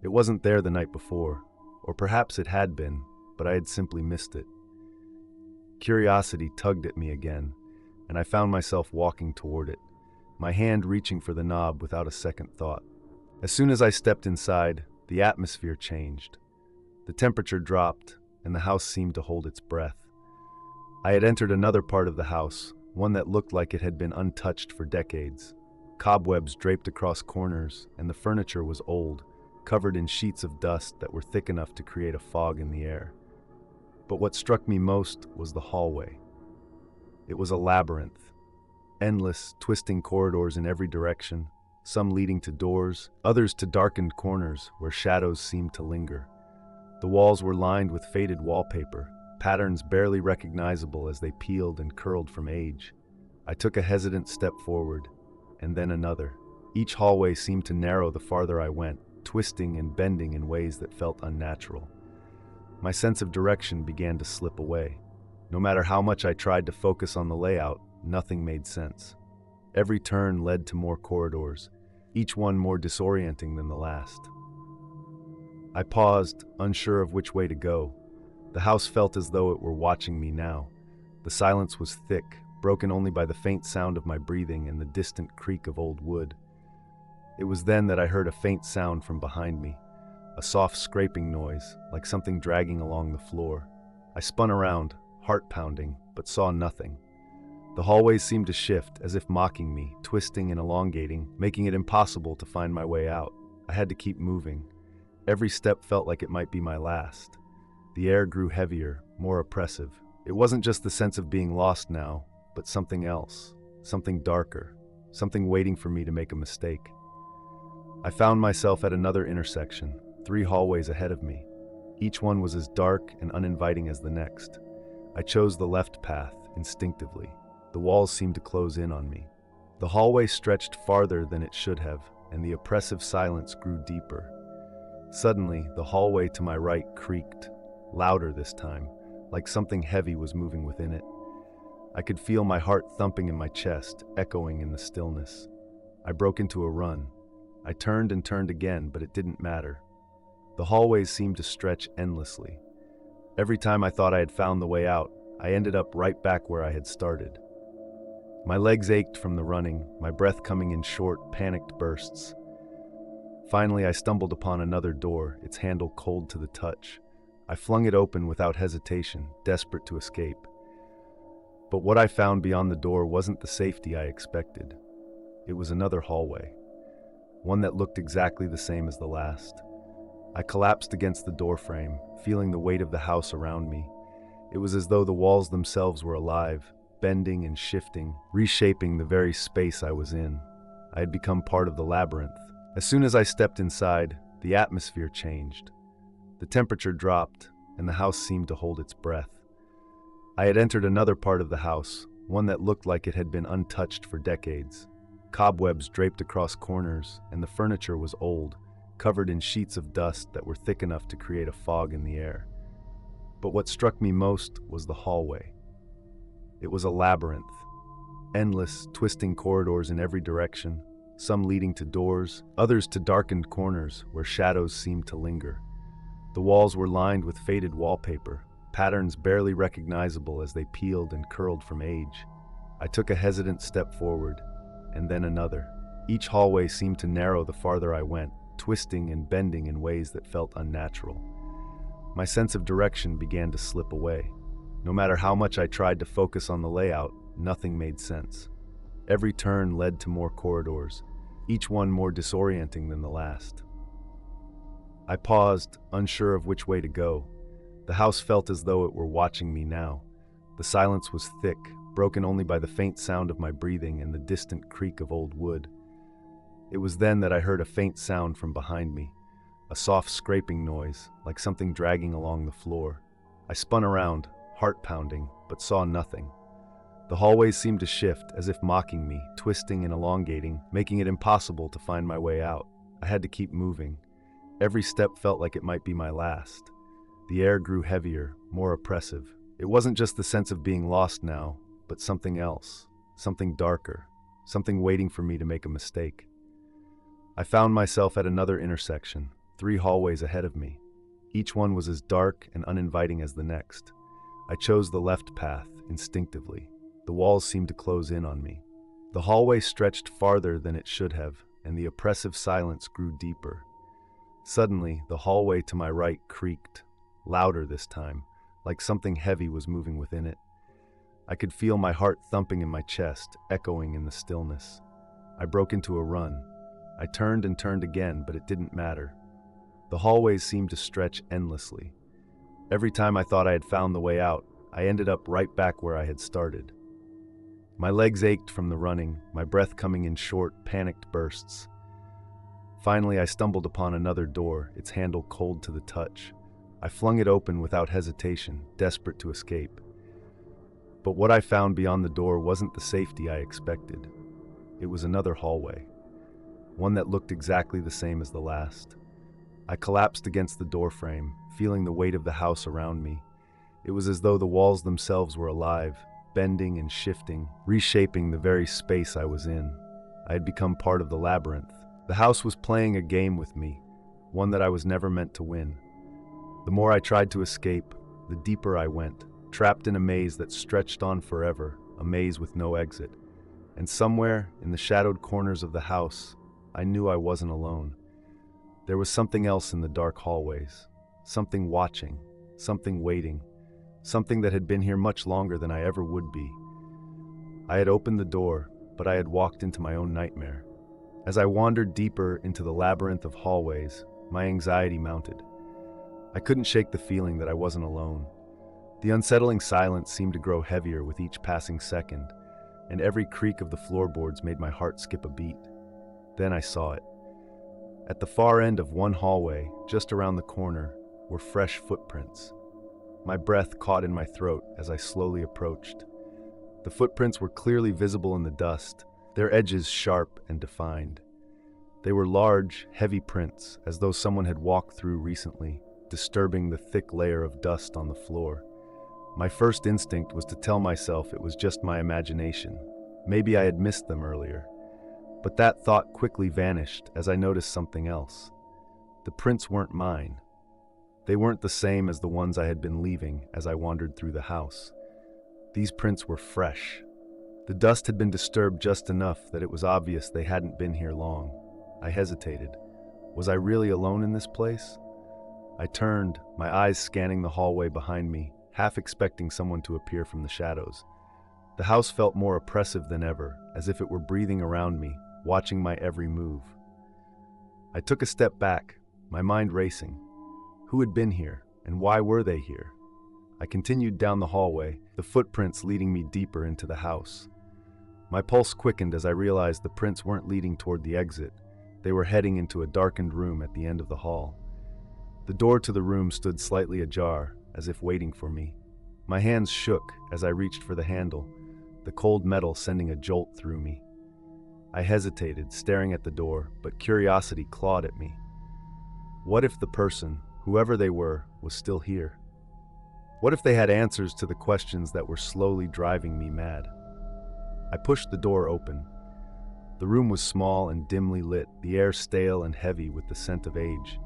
It wasn't there the night before, or perhaps it had been, but I had simply missed it. Curiosity tugged at me again, and I found myself walking toward it, my hand reaching for the knob without a second thought. As soon as I stepped inside, the atmosphere changed. The temperature dropped, and the house seemed to hold its breath. I had entered another part of the house, one that looked like it had been untouched for decades. Cobwebs draped across corners, and the furniture was old, covered in sheets of dust that were thick enough to create a fog in the air. But what struck me most was the hallway. It was a labyrinth, endless, twisting corridors in every direction, some leading to doors, others to darkened corners where shadows seemed to linger. The walls were lined with faded wallpaper, patterns barely recognizable as they peeled and curled from age. I took a hesitant step forward, and then another. Each hallway seemed to narrow the farther I went, twisting and bending in ways that felt unnatural. My sense of direction began to slip away. No matter how much I tried to focus on the layout, nothing made sense. Every turn led to more corridors, each one more disorienting than the last. I paused, unsure of which way to go. The house felt as though it were watching me now. The silence was thick, broken only by the faint sound of my breathing and the distant creak of old wood. It was then that I heard a faint sound from behind me, a soft scraping noise, like something dragging along the floor. I spun around, heart pounding, but saw nothing. The hallways seemed to shift, as if mocking me, twisting and elongating, making it impossible to find my way out. I had to keep moving. Every step felt like it might be my last. The air grew heavier, more oppressive. It wasn't just the sense of being lost now, but something else, something darker, something waiting for me to make a mistake. I found myself at another intersection, 3 hallways ahead of me. Each one was as dark and uninviting as the next. I chose the left path, instinctively. The walls seemed to close in on me. The hallway stretched farther than it should have, and the oppressive silence grew deeper. Suddenly, the hallway to my right creaked, louder this time, like something heavy was moving within it. I could feel my heart thumping in my chest, echoing in the stillness. I broke into a run. I turned and turned again, but it didn't matter. The hallways seemed to stretch endlessly. Every time I thought I had found the way out, I ended up right back where I had started. My legs ached from the running, my breath coming in short, panicked bursts. Finally, I stumbled upon another door, its handle cold to the touch. I flung it open without hesitation, desperate to escape. But what I found beyond the door wasn't the safety I expected. It was another hallway, one that looked exactly the same as the last. I collapsed against the doorframe, feeling the weight of the house around me. It was as though the walls themselves were alive, bending and shifting, reshaping the very space I was in. I had become part of the labyrinth. As soon as I stepped inside, the atmosphere changed. The temperature dropped, and the house seemed to hold its breath. I had entered another part of the house, one that looked like it had been untouched for decades. Cobwebs draped across corners, and the furniture was old, covered in sheets of dust that were thick enough to create a fog in the air. But what struck me most was the hallway. It was a labyrinth, endless, twisting corridors in every direction, some leading to doors, others to darkened corners where shadows seemed to linger. The walls were lined with faded wallpaper, patterns barely recognizable as they peeled and curled from age. I took a hesitant step forward, and then another. Each hallway seemed to narrow the farther I went, twisting and bending in ways that felt unnatural. My sense of direction began to slip away. No matter how much I tried to focus on the layout, nothing made sense. Every turn led to more corridors, each one more disorienting than the last. I paused, unsure of which way to go. The house felt as though it were watching me now. The silence was thick, broken only by the faint sound of my breathing and the distant creak of old wood. It was then that I heard a faint sound from behind me, a soft scraping noise, like something dragging along the floor. I spun around, heart pounding, but saw nothing. The hallways seemed to shift, as if mocking me, twisting and elongating, making it impossible to find my way out. I had to keep moving. Every step felt like it might be my last. The air grew heavier, more oppressive. It wasn't just the sense of being lost now, but something else, something darker, something waiting for me to make a mistake. I found myself at another intersection, 3 hallways ahead of me. Each one was as dark and uninviting as the next. I chose the left path, instinctively. The walls seemed to close in on me. The hallway stretched farther than it should have, and the oppressive silence grew deeper. Suddenly, the hallway to my right creaked, louder this time, like something heavy was moving within it. I could feel my heart thumping in my chest, echoing in the stillness. I broke into a run. I turned and turned again, but it didn't matter. The hallways seemed to stretch endlessly. Every time I thought I had found the way out, I ended up right back where I had started. My legs ached from the running, my breath coming in short, panicked bursts. Finally, I stumbled upon another door, its handle cold to the touch. I flung it open without hesitation, desperate to escape. But what I found beyond the door wasn't the safety I expected. It was another hallway, one that looked exactly the same as the last. I collapsed against the doorframe, feeling the weight of the house around me. It was as though the walls themselves were alive, bending and shifting, reshaping the very space I was in. I had become part of the labyrinth. The house was playing a game with me, one that I was never meant to win. The more I tried to escape, the deeper I went, trapped in a maze that stretched on forever, a maze with no exit. And somewhere, in the shadowed corners of the house, I knew I wasn't alone. There was something else in the dark hallways, something watching, something waiting, something that had been here much longer than I ever would be. I had opened the door, but I had walked into my own nightmare. As I wandered deeper into the labyrinth of hallways, my anxiety mounted. I couldn't shake the feeling that I wasn't alone. The unsettling silence seemed to grow heavier with each passing second, and every creak of the floorboards made my heart skip a beat. Then I saw it. At the far end of one hallway, just around the corner, were fresh footprints. My breath caught in my throat as I slowly approached. The footprints were clearly visible in the dust, their edges sharp and defined. They were large, heavy prints, as though someone had walked through recently, disturbing the thick layer of dust on the floor. My first instinct was to tell myself it was just my imagination. Maybe I had missed them earlier. But that thought quickly vanished as I noticed something else. The prints weren't mine. They weren't the same as the ones I had been leaving as I wandered through the house. These prints were fresh. The dust had been disturbed just enough that it was obvious they hadn't been here long. I hesitated. Was I really alone in this place? I turned, my eyes scanning the hallway behind me, half expecting someone to appear from the shadows. The house felt more oppressive than ever, as if it were breathing around me, watching my every move. I took a step back, my mind racing. Who had been here, and why were they here? I continued down the hallway, the footprints leading me deeper into the house. My pulse quickened as I realized the prints weren't leading toward the exit. They were heading into a darkened room at the end of the hall. The door to the room stood slightly ajar, as if waiting for me. My hands shook as I reached for the handle, the cold metal sending a jolt through me. I hesitated, staring at the door, but curiosity clawed at me. What if the person, whoever they were, was still here? What if they had answers to the questions that were slowly driving me mad? I pushed the door open. The room was small and dimly lit, the air stale and heavy with the scent of age.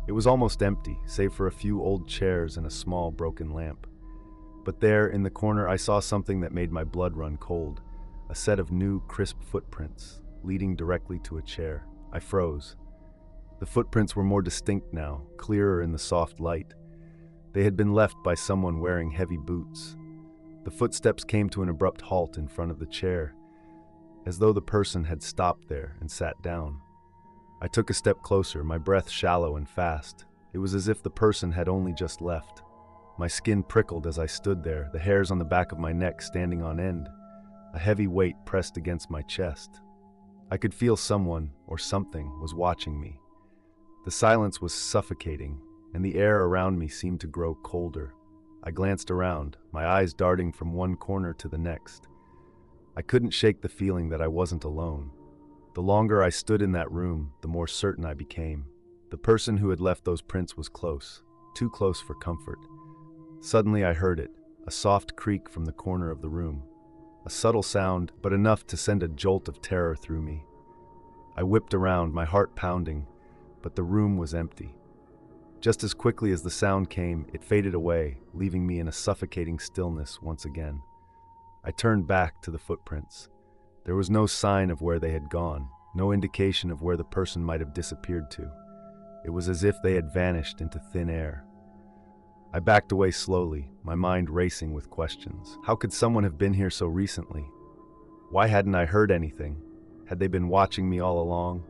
It was almost empty, save for a few old chairs and a small broken lamp. But there, in the corner, I saw something that made my blood run cold. A set of new, crisp footprints, leading directly to a chair. I froze. The footprints were more distinct now, clearer in the soft light. They had been left by someone wearing heavy boots. The footsteps came to an abrupt halt in front of the chair, as though the person had stopped there and sat down. I took a step closer, my breath shallow and fast. It was as if the person had only just left. My skin prickled as I stood there, the hairs on the back of my neck standing on end. A heavy weight pressed against my chest. I could feel someone, or something, was watching me. The silence was suffocating, and the air around me seemed to grow colder. I glanced around, my eyes darting from one corner to the next. I couldn't shake the feeling that I wasn't alone. The longer I stood in that room, the more certain I became. The person who had left those prints was close, too close for comfort. Suddenly I heard it, a soft creak from the corner of the room. A subtle sound, but enough to send a jolt of terror through me. I whipped around, my heart pounding, but the room was empty. Just as quickly as the sound came, it faded away, leaving me in a suffocating stillness once again. I turned back to the footprints. There was no sign of where they had gone, no indication of where the person might have disappeared to. It was as if they had vanished into thin air. I backed away slowly, my mind racing with questions. How could someone have been here so recently? Why hadn't I heard anything? Had they been watching me all along?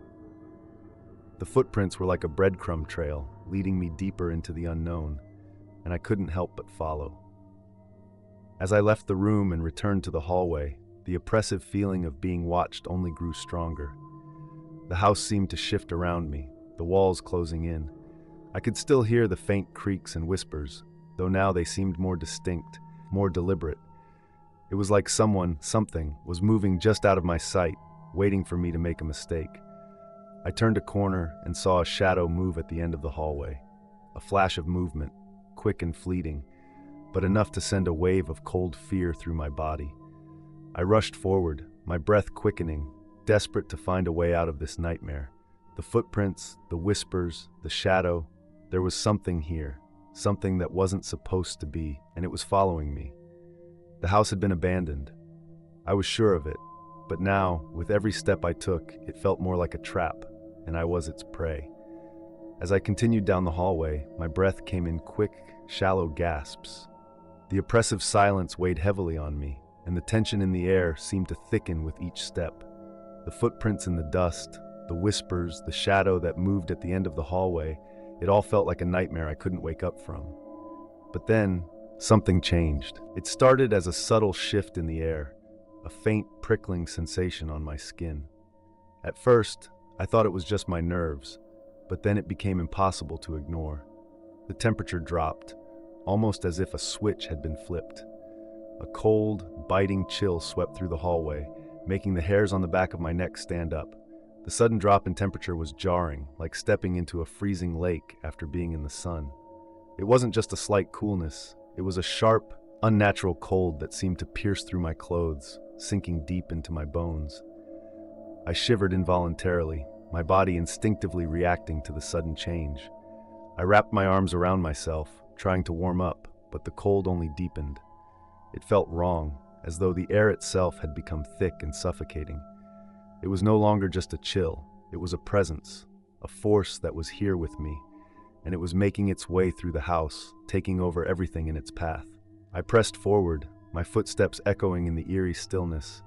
The footprints were like a breadcrumb trail, leading me deeper into the unknown, and I couldn't help but follow. As I left the room and returned to the hallway, the oppressive feeling of being watched only grew stronger. The house seemed to shift around me, the walls closing in. I could still hear the faint creaks and whispers, though now they seemed more distinct, more deliberate. It was like something, was moving just out of my sight, waiting for me to make a mistake. I turned a corner and saw a shadow move at the end of the hallway. A flash of movement, quick and fleeting, but enough to send a wave of cold fear through my body. I rushed forward, my breath quickening, desperate to find a way out of this nightmare. The footprints, the whispers, the shadow, there was something here, something that wasn't supposed to be, and it was following me. The house had been abandoned. I was sure of it, but now, with every step I took, it felt more like a trap, and I was its prey. As I continued down the hallway, my breath came in quick, shallow gasps. The oppressive silence weighed heavily on me, and the tension in the air seemed to thicken with each step. The footprints in the dust, the whispers, the shadow that moved at the end of the hallway, it all felt like a nightmare I couldn't wake up from. But then, something changed. It started as a subtle shift in the air, a faint prickling sensation on my skin. At first, I thought it was just my nerves, but then it became impossible to ignore. The temperature dropped, almost as if a switch had been flipped. A cold, biting chill swept through the hallway, making the hairs on the back of my neck stand up. The sudden drop in temperature was jarring, like stepping into a freezing lake after being in the sun. It wasn't just a slight coolness, it was a sharp, unnatural cold that seemed to pierce through my clothes, sinking deep into my bones. I shivered involuntarily, my body instinctively reacting to the sudden change. I wrapped my arms around myself, trying to warm up, but the cold only deepened. It felt wrong, as though the air itself had become thick and suffocating. It was no longer just a chill, it was a presence, a force that was here with me, and it was making its way through the house, taking over everything in its path. I pressed forward, my footsteps echoing in the eerie stillness,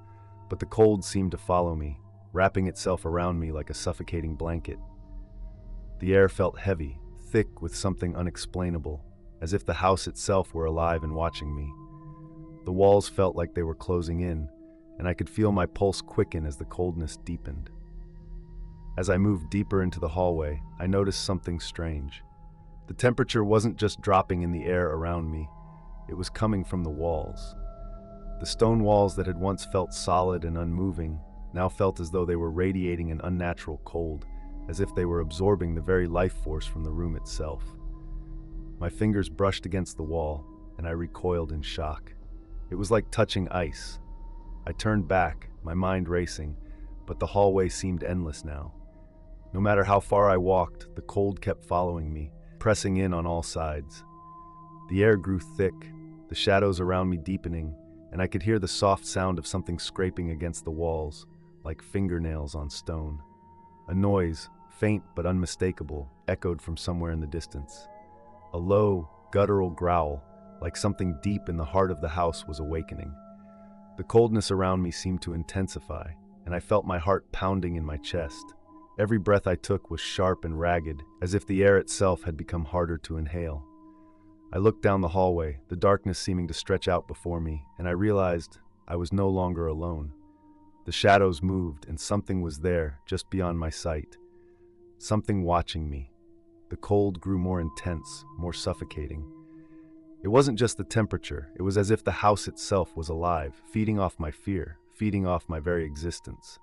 but the cold seemed to follow me, wrapping itself around me like a suffocating blanket. The air felt heavy, thick with something unexplainable, as if the house itself were alive and watching me. The walls felt like they were closing in, and I could feel my pulse quicken as the coldness deepened. As I moved deeper into the hallway, I noticed something strange. The temperature wasn't just dropping in the air around me, it was coming from the walls. The stone walls that had once felt solid and unmoving now felt as though they were radiating an unnatural cold, as if they were absorbing the very life force from the room itself. My fingers brushed against the wall, and I recoiled in shock. It was like touching ice. I turned back, my mind racing, but the hallway seemed endless now. No matter how far I walked, the cold kept following me, pressing in on all sides. The air grew thick, the shadows around me deepening, and I could hear the soft sound of something scraping against the walls, like fingernails on stone. A noise, faint but unmistakable, echoed from somewhere in the distance. A low, guttural growl, like something deep in the heart of the house was awakening. The coldness around me seemed to intensify, and I felt my heart pounding in my chest. Every breath I took was sharp and ragged, as if the air itself had become harder to inhale. I looked down the hallway, the darkness seeming to stretch out before me, and I realized I was no longer alone. The shadows moved, and something was there, just beyond my sight. Something watching me. The cold grew more intense, more suffocating. It wasn't just the temperature, it was as if the house itself was alive, feeding off my fear, feeding off my very existence.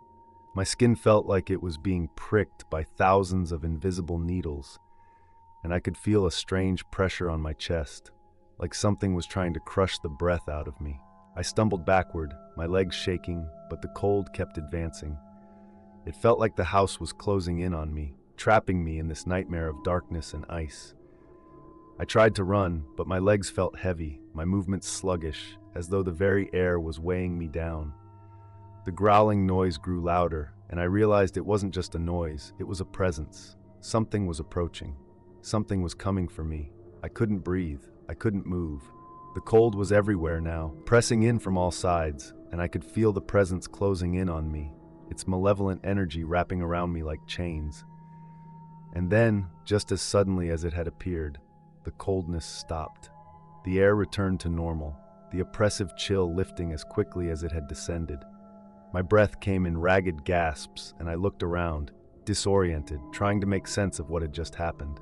My skin felt like it was being pricked by thousands of invisible needles, and I could feel a strange pressure on my chest, like something was trying to crush the breath out of me. I stumbled backward, my legs shaking, but the cold kept advancing. It felt like the house was closing in on me, trapping me in this nightmare of darkness and ice. I tried to run, but my legs felt heavy, my movements sluggish, as though the very air was weighing me down. The growling noise grew louder, and I realized it wasn't just a noise, it was a presence. Something was approaching. Something was coming for me. I couldn't breathe. I couldn't move. The cold was everywhere now, pressing in from all sides, and I could feel the presence closing in on me, its malevolent energy wrapping around me like chains. And then, just as suddenly as it had appeared, the coldness stopped. The air returned to normal, the oppressive chill lifting as quickly as it had descended. My breath came in ragged gasps, and I looked around, disoriented, trying to make sense of what had just happened.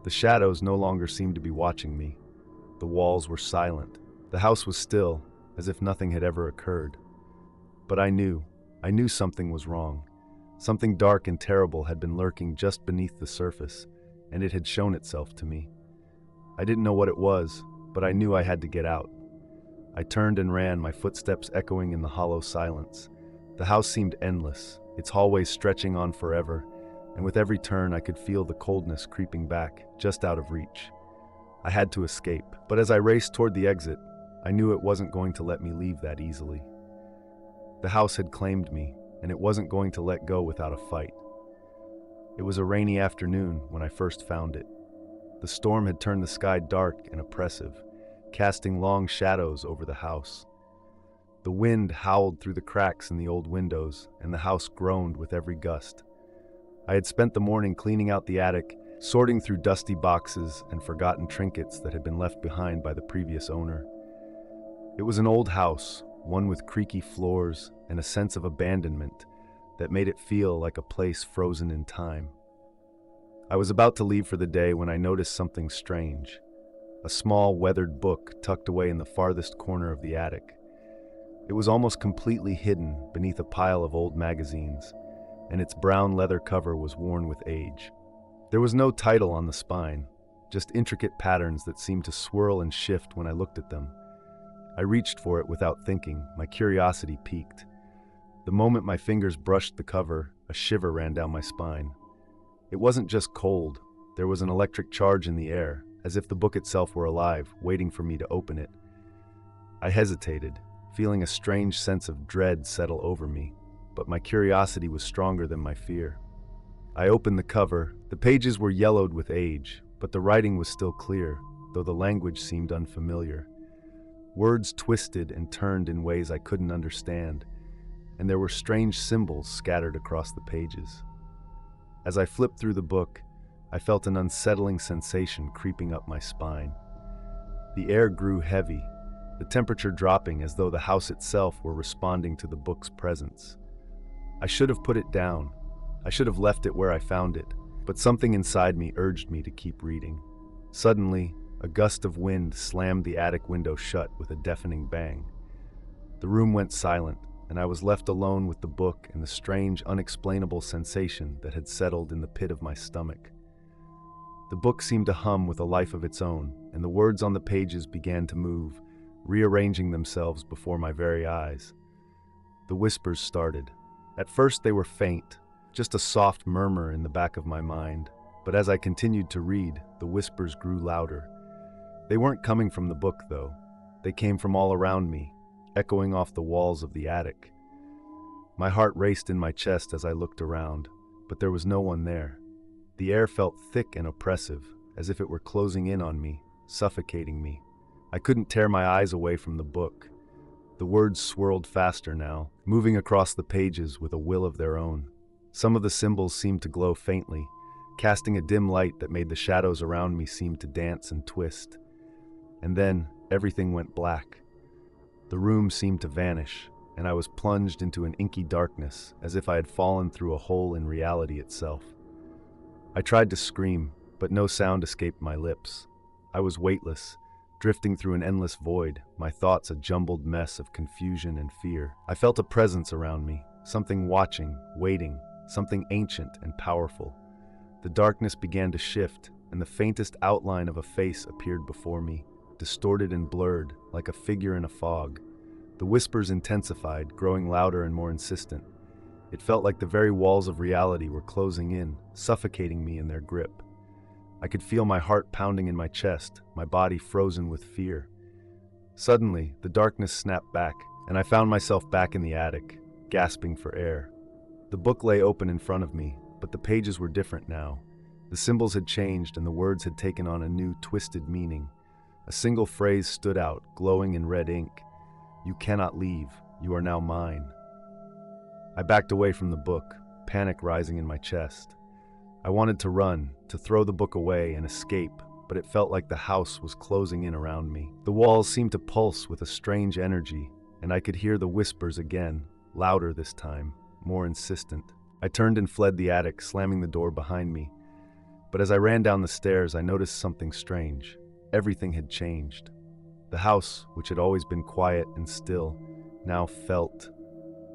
The shadows no longer seemed to be watching me. The walls were silent. The house was still, as if nothing had ever occurred. But I knew something was wrong. Something dark and terrible had been lurking just beneath the surface, and it had shown itself to me. I didn't know what it was, but I knew I had to get out. I turned and ran, my footsteps echoing in the hollow silence. The house seemed endless, its hallways stretching on forever, and with every turn I could feel the coldness creeping back, just out of reach. I had to escape, but as I raced toward the exit, I knew it wasn't going to let me leave that easily. The house had claimed me, and it wasn't going to let go without a fight. It was a rainy afternoon when I first found it. The storm had turned the sky dark and oppressive, casting long shadows over the house. The wind howled through the cracks in the old windows, and the house groaned with every gust. I had spent the morning cleaning out the attic, sorting through dusty boxes and forgotten trinkets that had been left behind by the previous owner. It was an old house, one with creaky floors and a sense of abandonment that made it feel like a place frozen in time. I was about to leave for the day when I noticed something strange. A small, weathered book tucked away in the farthest corner of the attic. It was almost completely hidden beneath a pile of old magazines, and its brown leather cover was worn with age. There was no title on the spine, just intricate patterns that seemed to swirl and shift when I looked at them. I reached for it without thinking, my curiosity piqued. The moment my fingers brushed the cover, a shiver ran down my spine. It wasn't just cold, there was an electric charge in the air, as if the book itself were alive, waiting for me to open it. I hesitated, feeling a strange sense of dread settle over me, but my curiosity was stronger than my fear. I opened the cover. The pages were yellowed with age, but the writing was still clear, though the language seemed unfamiliar. Words twisted and turned in ways I couldn't understand, and there were strange symbols scattered across the pages. As I flipped through the book, I felt an unsettling sensation creeping up my spine. The air grew heavy, the temperature dropping as though the house itself were responding to the book's presence. I should have put it down. I should have left it where I found it, but something inside me urged me to keep reading. Suddenly, a gust of wind slammed the attic window shut with a deafening bang. The room went silent, and I was left alone with the book and the strange, unexplainable sensation that had settled in the pit of my stomach. The book seemed to hum with a life of its own, and the words on the pages began to move, rearranging themselves before my very eyes. The whispers started. At first they were faint, just a soft murmur in the back of my mind, but as I continued to read, the whispers grew louder. They weren't coming from the book, though. They came from all around me, echoing off the walls of the attic. My heart raced in my chest as I looked around, but there was no one there. The air felt thick and oppressive, as if it were closing in on me, suffocating me. I couldn't tear my eyes away from the book. The words swirled faster now, moving across the pages with a will of their own. Some of the symbols seemed to glow faintly, casting a dim light that made the shadows around me seem to dance and twist. And then, everything went black. The room seemed to vanish, and I was plunged into an inky darkness, as if I had fallen through a hole in reality itself. I tried to scream, but no sound escaped my lips. I was weightless, drifting through an endless void, my thoughts a jumbled mess of confusion and fear. I felt a presence around me, something watching, waiting, something ancient and powerful. The darkness began to shift, and the faintest outline of a face appeared before me, distorted and blurred, like a figure in a fog. The whispers intensified, growing louder and more insistent. It felt like the very walls of reality were closing in, suffocating me in their grip. I could feel my heart pounding in my chest, my body frozen with fear. Suddenly, the darkness snapped back, and I found myself back in the attic, gasping for air. The book lay open in front of me, but the pages were different now. The symbols had changed and the words had taken on a new, twisted meaning. A single phrase stood out, glowing in red ink. "You cannot leave. You are now mine." I backed away from the book, panic rising in my chest. I wanted to run, to throw the book away and escape, but it felt like the house was closing in around me. The walls seemed to pulse with a strange energy, and I could hear the whispers again, louder this time, more insistent. I turned and fled the attic, slamming the door behind me. But as I ran down the stairs, I noticed something strange. Everything had changed. The house, which had always been quiet and still, now felt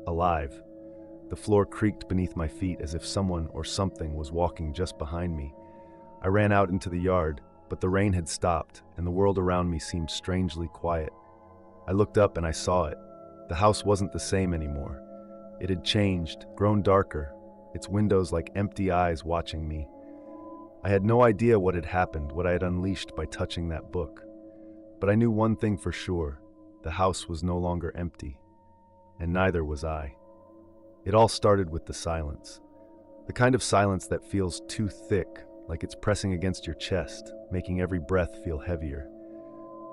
alive. The floor creaked beneath my feet as if someone or something was walking just behind me. I ran out into the yard, but the rain had stopped, and the world around me seemed strangely quiet. I looked up and I saw it. The house wasn't the same anymore. It had changed, grown darker, its windows like empty eyes watching me. I had no idea what had happened, what I had unleashed by touching that book. But I knew one thing for sure: the house was no longer empty, and neither was I. It all started with the silence. The kind of silence that feels too thick, like it's pressing against your chest, making every breath feel heavier.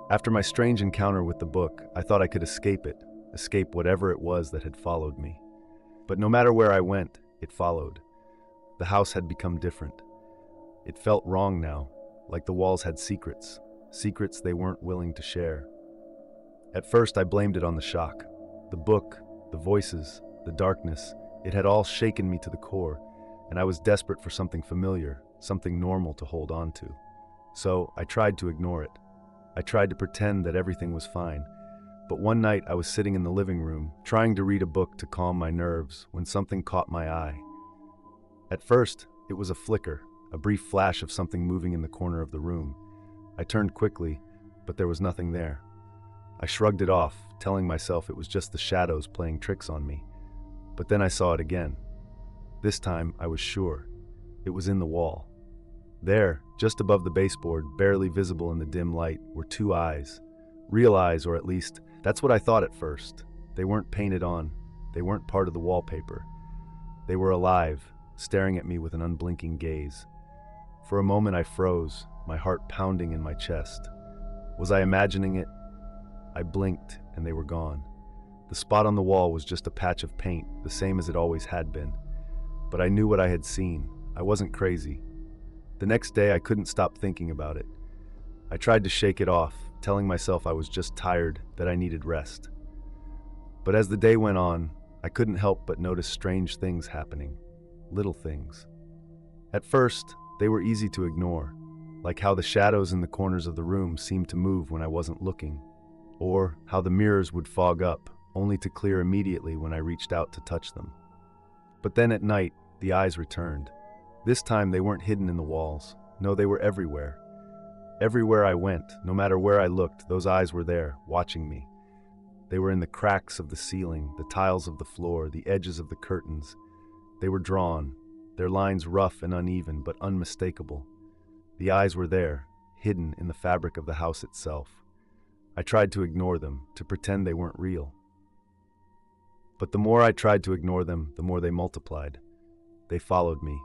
After my strange encounter with the book, I thought I could escape it, escape whatever it was that had followed me. But no matter where I went, it followed. The house had become different. It felt wrong now, like the walls had secrets, secrets they weren't willing to share. At first, I blamed it on the shock. The book, the voices, the darkness, it had all shaken me to the core, and I was desperate for something familiar, something normal to hold on to. So I tried to ignore it. I tried to pretend that everything was fine. But one night I was sitting in the living room, trying to read a book to calm my nerves, when something caught my eye. At first, it was a flicker, a brief flash of something moving in the corner of the room. I turned quickly, but there was nothing there. I shrugged it off, telling myself it was just the shadows playing tricks on me. But then I saw it again. This time, I was sure. It was in the wall. There, just above the baseboard, barely visible in the dim light, were two eyes. Real eyes, or at least, that's what I thought at first. They weren't painted on. They weren't part of the wallpaper. They were alive, staring at me with an unblinking gaze. For a moment I froze, my heart pounding in my chest. Was I imagining it? I blinked, and they were gone. The spot on the wall was just a patch of paint, the same as it always had been. But I knew what I had seen. I wasn't crazy. The next day I couldn't stop thinking about it. I tried to shake it off, telling myself I was just tired, that I needed rest. But as the day went on, I couldn't help but notice strange things happening. Little things. At first, they were easy to ignore, like how the shadows in the corners of the room seemed to move when I wasn't looking, or how the mirrors would fog up, only to clear immediately when I reached out to touch them. But then at night, the eyes returned. This time they weren't hidden in the walls. No, they were everywhere. Everywhere I went, no matter where I looked, those eyes were there, watching me. They were in the cracks of the ceiling, the tiles of the floor, the edges of the curtains. They were drawn, their lines rough and uneven, but unmistakable. The eyes were there, hidden in the fabric of the house itself. I tried to ignore them, to pretend they weren't real. But the more I tried to ignore them, the more they multiplied. They followed me.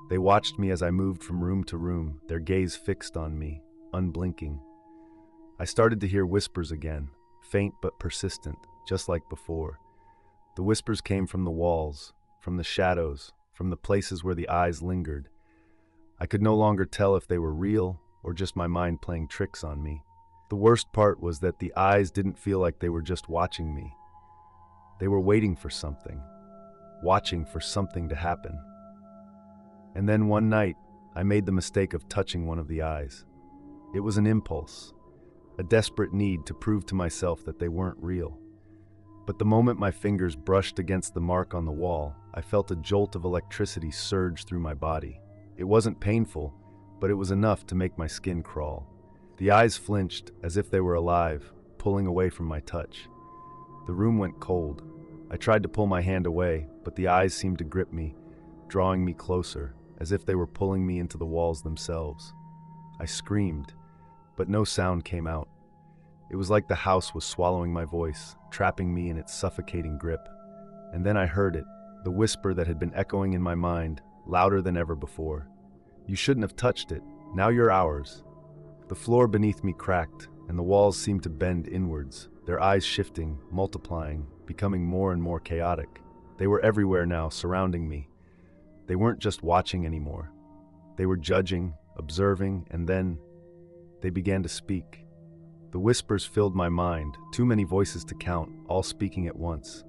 They watched me as I moved from room to room, their gaze fixed on me, unblinking. I started to hear whispers again, faint but persistent, just like before. The whispers came from the walls, from the shadows, from the places where the eyes lingered. I could no longer tell if they were real or just my mind playing tricks on me. The worst part was that the eyes didn't feel like they were just watching me. They were waiting for something, watching for something to happen. And then one night, I made the mistake of touching one of the eyes. It was an impulse, a desperate need to prove to myself that they weren't real. But the moment my fingers brushed against the mark on the wall, I felt a jolt of electricity surge through my body. It wasn't painful, but it was enough to make my skin crawl. The eyes flinched as if they were alive, pulling away from my touch. The room went cold. I tried to pull my hand away, but the eyes seemed to grip me, drawing me closer, as if they were pulling me into the walls themselves. I screamed, but no sound came out. It was like the house was swallowing my voice, trapping me in its suffocating grip. And then I heard it, the whisper that had been echoing in my mind, louder than ever before. "You shouldn't have touched it. Now you're ours." The floor beneath me cracked, and the walls seemed to bend inwards, their eyes shifting, multiplying, becoming more and more chaotic. They were everywhere now, surrounding me. They weren't just watching anymore. They were judging, observing, and then they began to speak. The whispers filled my mind, too many voices to count, all speaking at once.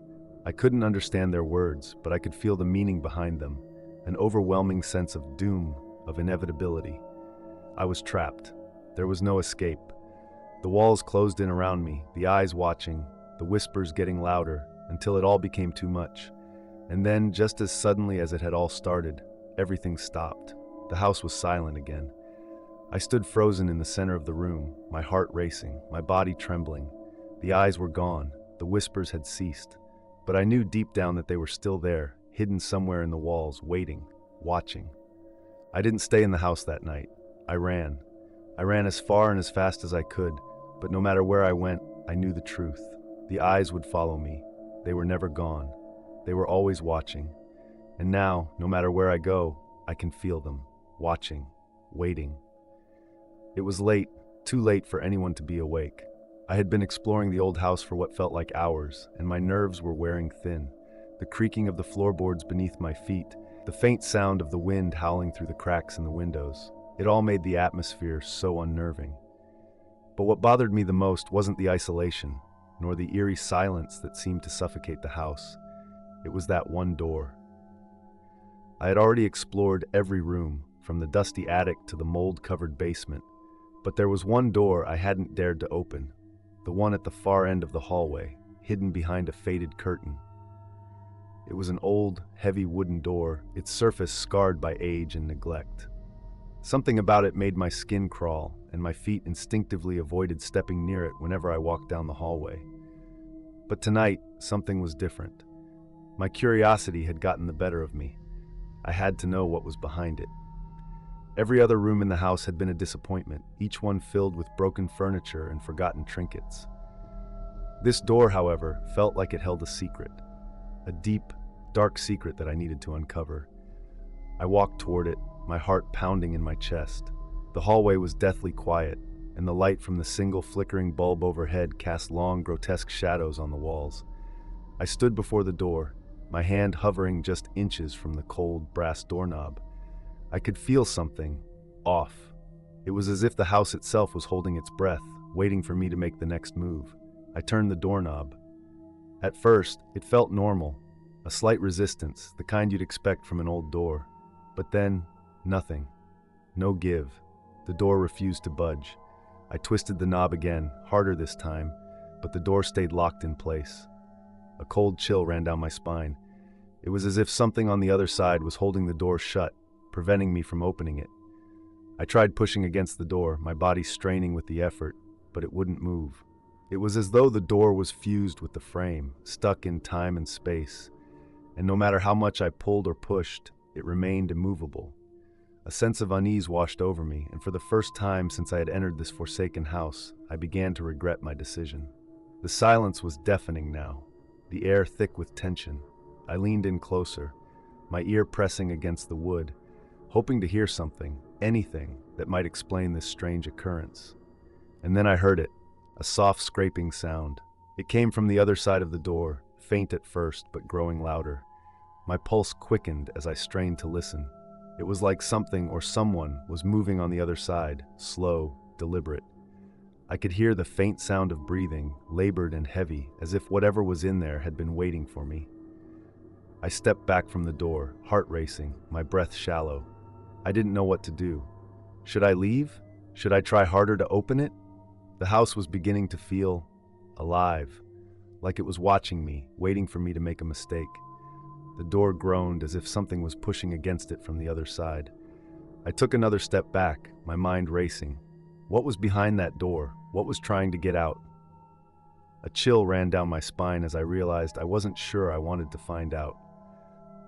I couldn't understand their words, but I could feel the meaning behind them, an overwhelming sense of doom, of inevitability. I was trapped. There was no escape. The walls closed in around me, the eyes watching, the whispers getting louder, until it all became too much. And then, just as suddenly as it had all started, everything stopped. The house was silent again. I stood frozen in the center of the room, my heart racing, my body trembling. The eyes were gone, the whispers had ceased. But I knew deep down that they were still there, hidden somewhere in the walls, waiting, watching. I didn't stay in the house that night. I ran. I ran as far and as fast as I could, but no matter where I went, I knew the truth. The eyes would follow me. They were never gone. They were always watching. And now, no matter where I go, I can feel them, watching, waiting. It was late, too late for anyone to be awake. I had been exploring the old house for what felt like hours, and my nerves were wearing thin. The creaking of the floorboards beneath my feet, the faint sound of the wind howling through the cracks in the windows. It all made the atmosphere so unnerving. But what bothered me the most wasn't the isolation, nor the eerie silence that seemed to suffocate the house. It was that one door. I had already explored every room, from the dusty attic to the mold-covered basement, but there was one door I hadn't dared to open, the one at the far end of the hallway, hidden behind a faded curtain. It was an old, heavy wooden door, its surface scarred by age and neglect. Something about it made my skin crawl, and my feet instinctively avoided stepping near it whenever I walked down the hallway. But tonight, something was different. My curiosity had gotten the better of me. I had to know what was behind it. Every other room in the house had been a disappointment, each one filled with broken furniture and forgotten trinkets. This door, however, felt like it held a secret. A deep, dark secret that I needed to uncover. I walked toward it, my heart pounding in my chest. The hallway was deathly quiet, and the light from the single flickering bulb overhead cast long, grotesque shadows on the walls. I stood before the door, my hand hovering just inches from the cold, brass doorknob. I could feel something off. It was as if the house itself was holding its breath, waiting for me to make the next move. I turned the doorknob. At first, it felt normal, a slight resistance, the kind you'd expect from an old door. But then, nothing. No give. The door refused to budge. I twisted the knob again, harder this time, but the door stayed locked in place. A cold chill ran down my spine. It was as if something on the other side was holding the door shut, preventing me from opening it. I tried pushing against the door, my body straining with the effort, but it wouldn't move. It was as though the door was fused with the frame, stuck in time and space, and no matter how much I pulled or pushed, it remained immovable. A sense of unease washed over me, and for the first time since I had entered this forsaken house, I began to regret my decision. The silence was deafening now, the air thick with tension. I leaned in closer, my ear pressing against the wood, hoping to hear something, anything, that might explain this strange occurrence. And then I heard it, a soft scraping sound. It came from the other side of the door, faint at first, but growing louder. My pulse quickened as I strained to listen. It was like something or someone was moving on the other side, slow, deliberate. I could hear the faint sound of breathing, labored and heavy, as if whatever was in there had been waiting for me. I stepped back from the door, heart racing, my breath shallow. I didn't know what to do. Should I leave? Should I try harder to open it? The house was beginning to feel alive, like it was watching me, waiting for me to make a mistake. The door groaned as if something was pushing against it from the other side. I took another step back, my mind racing. What was behind that door? What was trying to get out? A chill ran down my spine as I realized I wasn't sure I wanted to find out.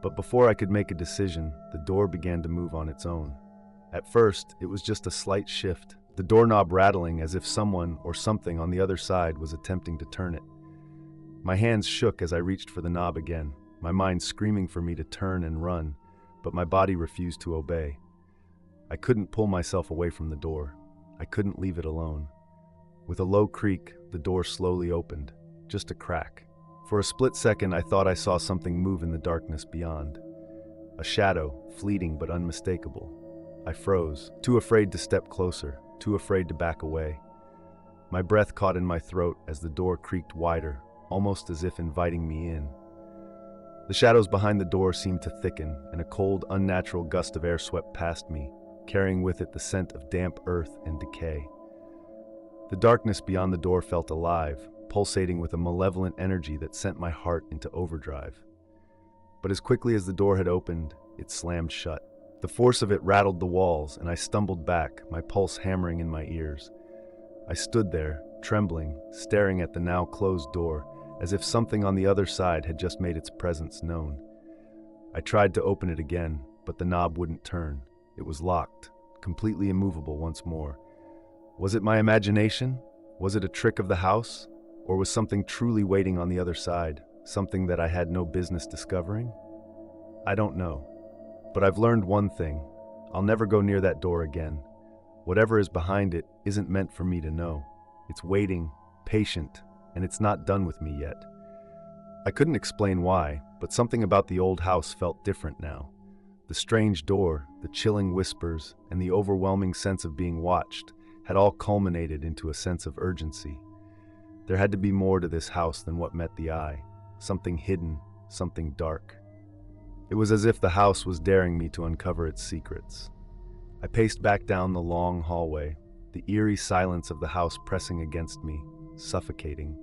But before I could make a decision, the door began to move on its own. At first, it was just a slight shift, the doorknob rattling as if someone or something on the other side was attempting to turn it. My hands shook as I reached for the knob again, my mind screaming for me to turn and run, but my body refused to obey. I couldn't pull myself away from the door. I couldn't leave it alone. With a low creak, the door slowly opened, just a crack. For a split second, I thought I saw something move in the darkness beyond. A shadow, fleeting but unmistakable. I froze, too afraid to step closer, too afraid to back away. My breath caught in my throat as the door creaked wider, almost as if inviting me in. The shadows behind the door seemed to thicken, and a cold, unnatural gust of air swept past me, carrying with it the scent of damp earth and decay. The darkness beyond the door felt alive, pulsating with a malevolent energy that sent my heart into overdrive. But as quickly as the door had opened, it slammed shut. The force of it rattled the walls, and I stumbled back, my pulse hammering in my ears. I stood there, trembling, staring at the now closed door, as if something on the other side had just made its presence known. I tried to open it again, but the knob wouldn't turn. It was locked, completely immovable once more. Was it my imagination? Was it a trick of the house? Or was something truly waiting on the other side, something that I had no business discovering? I don't know. But I've learned one thing. I'll never go near that door again. Whatever is behind it isn't meant for me to know. It's waiting, patient, and it's not done with me yet. I couldn't explain why, but something about the old house felt different now. The strange door, the chilling whispers, and the overwhelming sense of being watched had all culminated into a sense of urgency. There had to be more to this house than what met the eye, something hidden, something dark. It was as if the house was daring me to uncover its secrets. I paced back down the long hallway, the eerie silence of the house pressing against me, suffocating.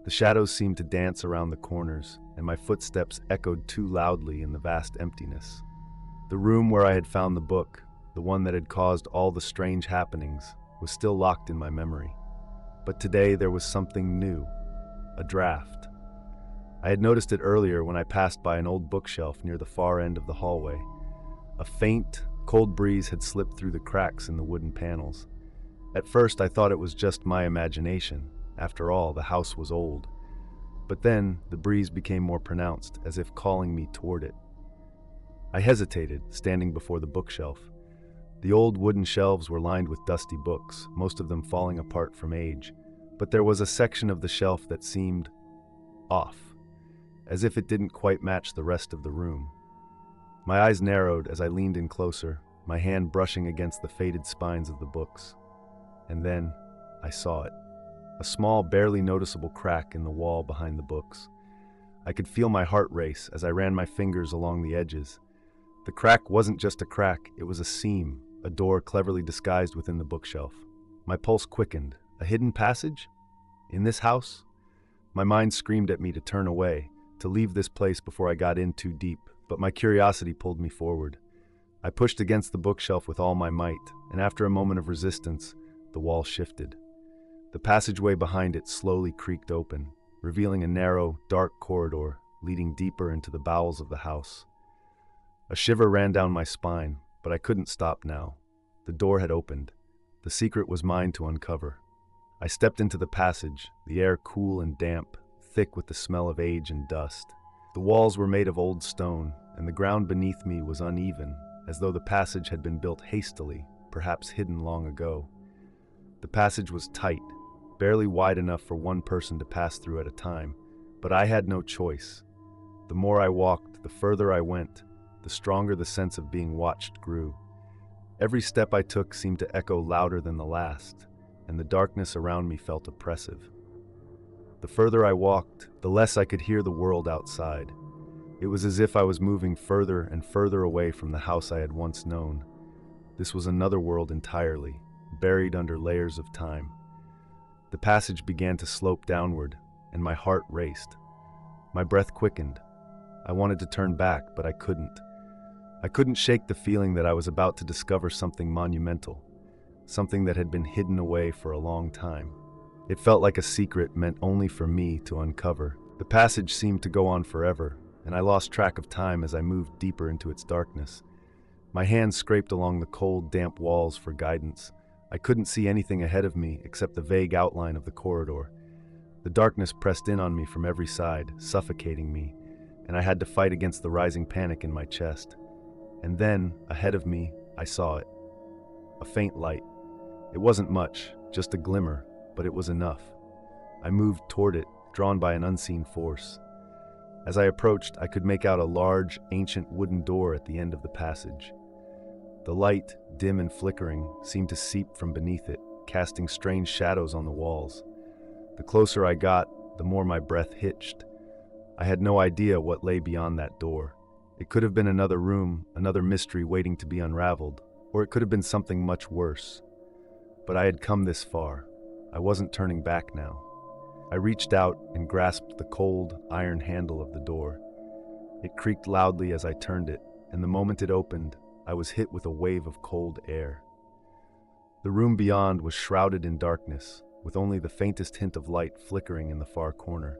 The shadows seemed to dance around the corners, and my footsteps echoed too loudly in the vast emptiness. The room where I had found the book, the one that had caused all the strange happenings, was still locked in my memory. But today there was something new, a draft. I had noticed it earlier when I passed by an old bookshelf near the far end of the hallway. A faint, cold breeze had slipped through the cracks in the wooden panels. At first I thought it was just my imagination. After all, the house was old. But then the breeze became more pronounced, as if calling me toward it. I hesitated, standing before the bookshelf. The old wooden shelves were lined with dusty books, most of them falling apart from age. But there was a section of the shelf that seemed off, as if it didn't quite match the rest of the room. My eyes narrowed as I leaned in closer, my hand brushing against the faded spines of the books. And then I saw it. A small, barely noticeable crack in the wall behind the books. I could feel my heart race as I ran my fingers along the edges. The crack wasn't just a crack, it was a seam, a door cleverly disguised within the bookshelf. My pulse quickened. A hidden passage? In this house? My mind screamed at me to turn away, to leave this place before I got in too deep, but my curiosity pulled me forward. I pushed against the bookshelf with all my might, and after a moment of resistance, the wall shifted. The passageway behind it slowly creaked open, revealing a narrow, dark corridor leading deeper into the bowels of the house. A shiver ran down my spine, but I couldn't stop now. The door had opened. The secret was mine to uncover. I stepped into the passage, the air cool and damp, thick with the smell of age and dust. The walls were made of old stone, and the ground beneath me was uneven, as though the passage had been built hastily, perhaps hidden long ago. The passage was tight, barely wide enough for one person to pass through at a time, but I had no choice. The more I walked, the further I went, the stronger the sense of being watched grew. Every step I took seemed to echo louder than the last, and the darkness around me felt oppressive. The further I walked, the less I could hear the world outside. It was as if I was moving further and further away from the house I had once known. This was another world entirely, buried under layers of time. The passage began to slope downward, and my heart raced. My breath quickened. I wanted to turn back, but I couldn't. I couldn't shake the feeling that I was about to discover something monumental, something that had been hidden away for a long time. It felt like a secret meant only for me to uncover. The passage seemed to go on forever, and I lost track of time as I moved deeper into its darkness. My hands scraped along the cold, damp walls for guidance. I couldn't see anything ahead of me except the vague outline of the corridor. The darkness pressed in on me from every side, suffocating me, and I had to fight against the rising panic in my chest. And then, ahead of me, I saw it. A faint light. It wasn't much, just a glimmer, but it was enough. I moved toward it, drawn by an unseen force. As I approached, I could make out a large, ancient wooden door at the end of the passage. The light, dim and flickering, seemed to seep from beneath it, casting strange shadows on the walls. The closer I got, the more my breath hitched. I had no idea what lay beyond that door. It could have been another room, another mystery waiting to be unraveled, or it could have been something much worse. But I had come this far. I wasn't turning back now. I reached out and grasped the cold, iron handle of the door. It creaked loudly as I turned it, and the moment it opened, I was hit with a wave of cold air. The room beyond was shrouded in darkness, with only the faintest hint of light flickering in the far corner.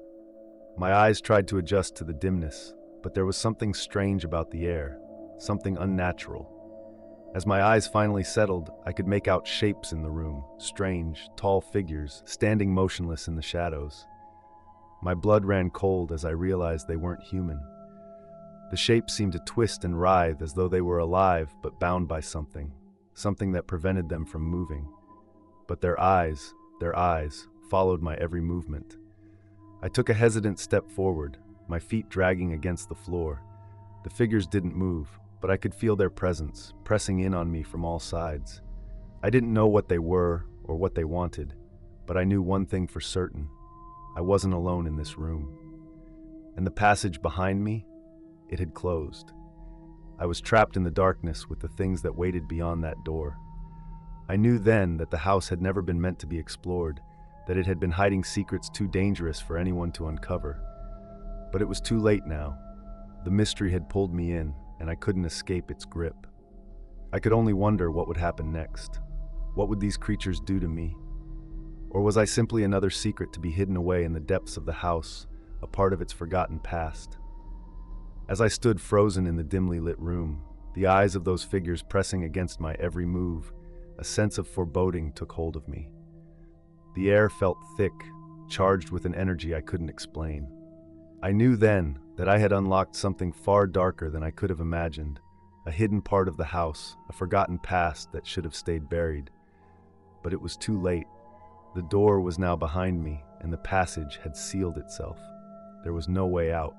My eyes tried to adjust to the dimness, but there was something strange about the air, something unnatural. As my eyes finally settled, I could make out shapes in the room, strange, tall figures, standing motionless in the shadows. My blood ran cold as I realized they weren't human. The shapes seemed to twist and writhe as though they were alive but bound by something that prevented them from moving. But their eyes, followed my every movement. I took a hesitant step forward, my feet dragging against the floor. The figures didn't move, but I could feel their presence, pressing in on me from all sides. I didn't know what they were or what they wanted, but I knew one thing for certain. I wasn't alone in this room. And the passage behind me, it had closed. I was trapped in the darkness with the things that waited beyond that door. I knew then that the house had never been meant to be explored, that it had been hiding secrets too dangerous for anyone to uncover. But it was too late now. The mystery had pulled me in, and I couldn't escape its grip. I could only wonder what would happen next. What would these creatures do to me? Or was I simply another secret to be hidden away in the depths of the house, a part of its forgotten past? As I stood frozen in the dimly lit room, the eyes of those figures pressing against my every move, a sense of foreboding took hold of me. The air felt thick, charged with an energy I couldn't explain. I knew then that I had unlocked something far darker than I could have imagined, a hidden part of the house, a forgotten past that should have stayed buried. But it was too late. The door was now behind me, and the passage had sealed itself. There was no way out.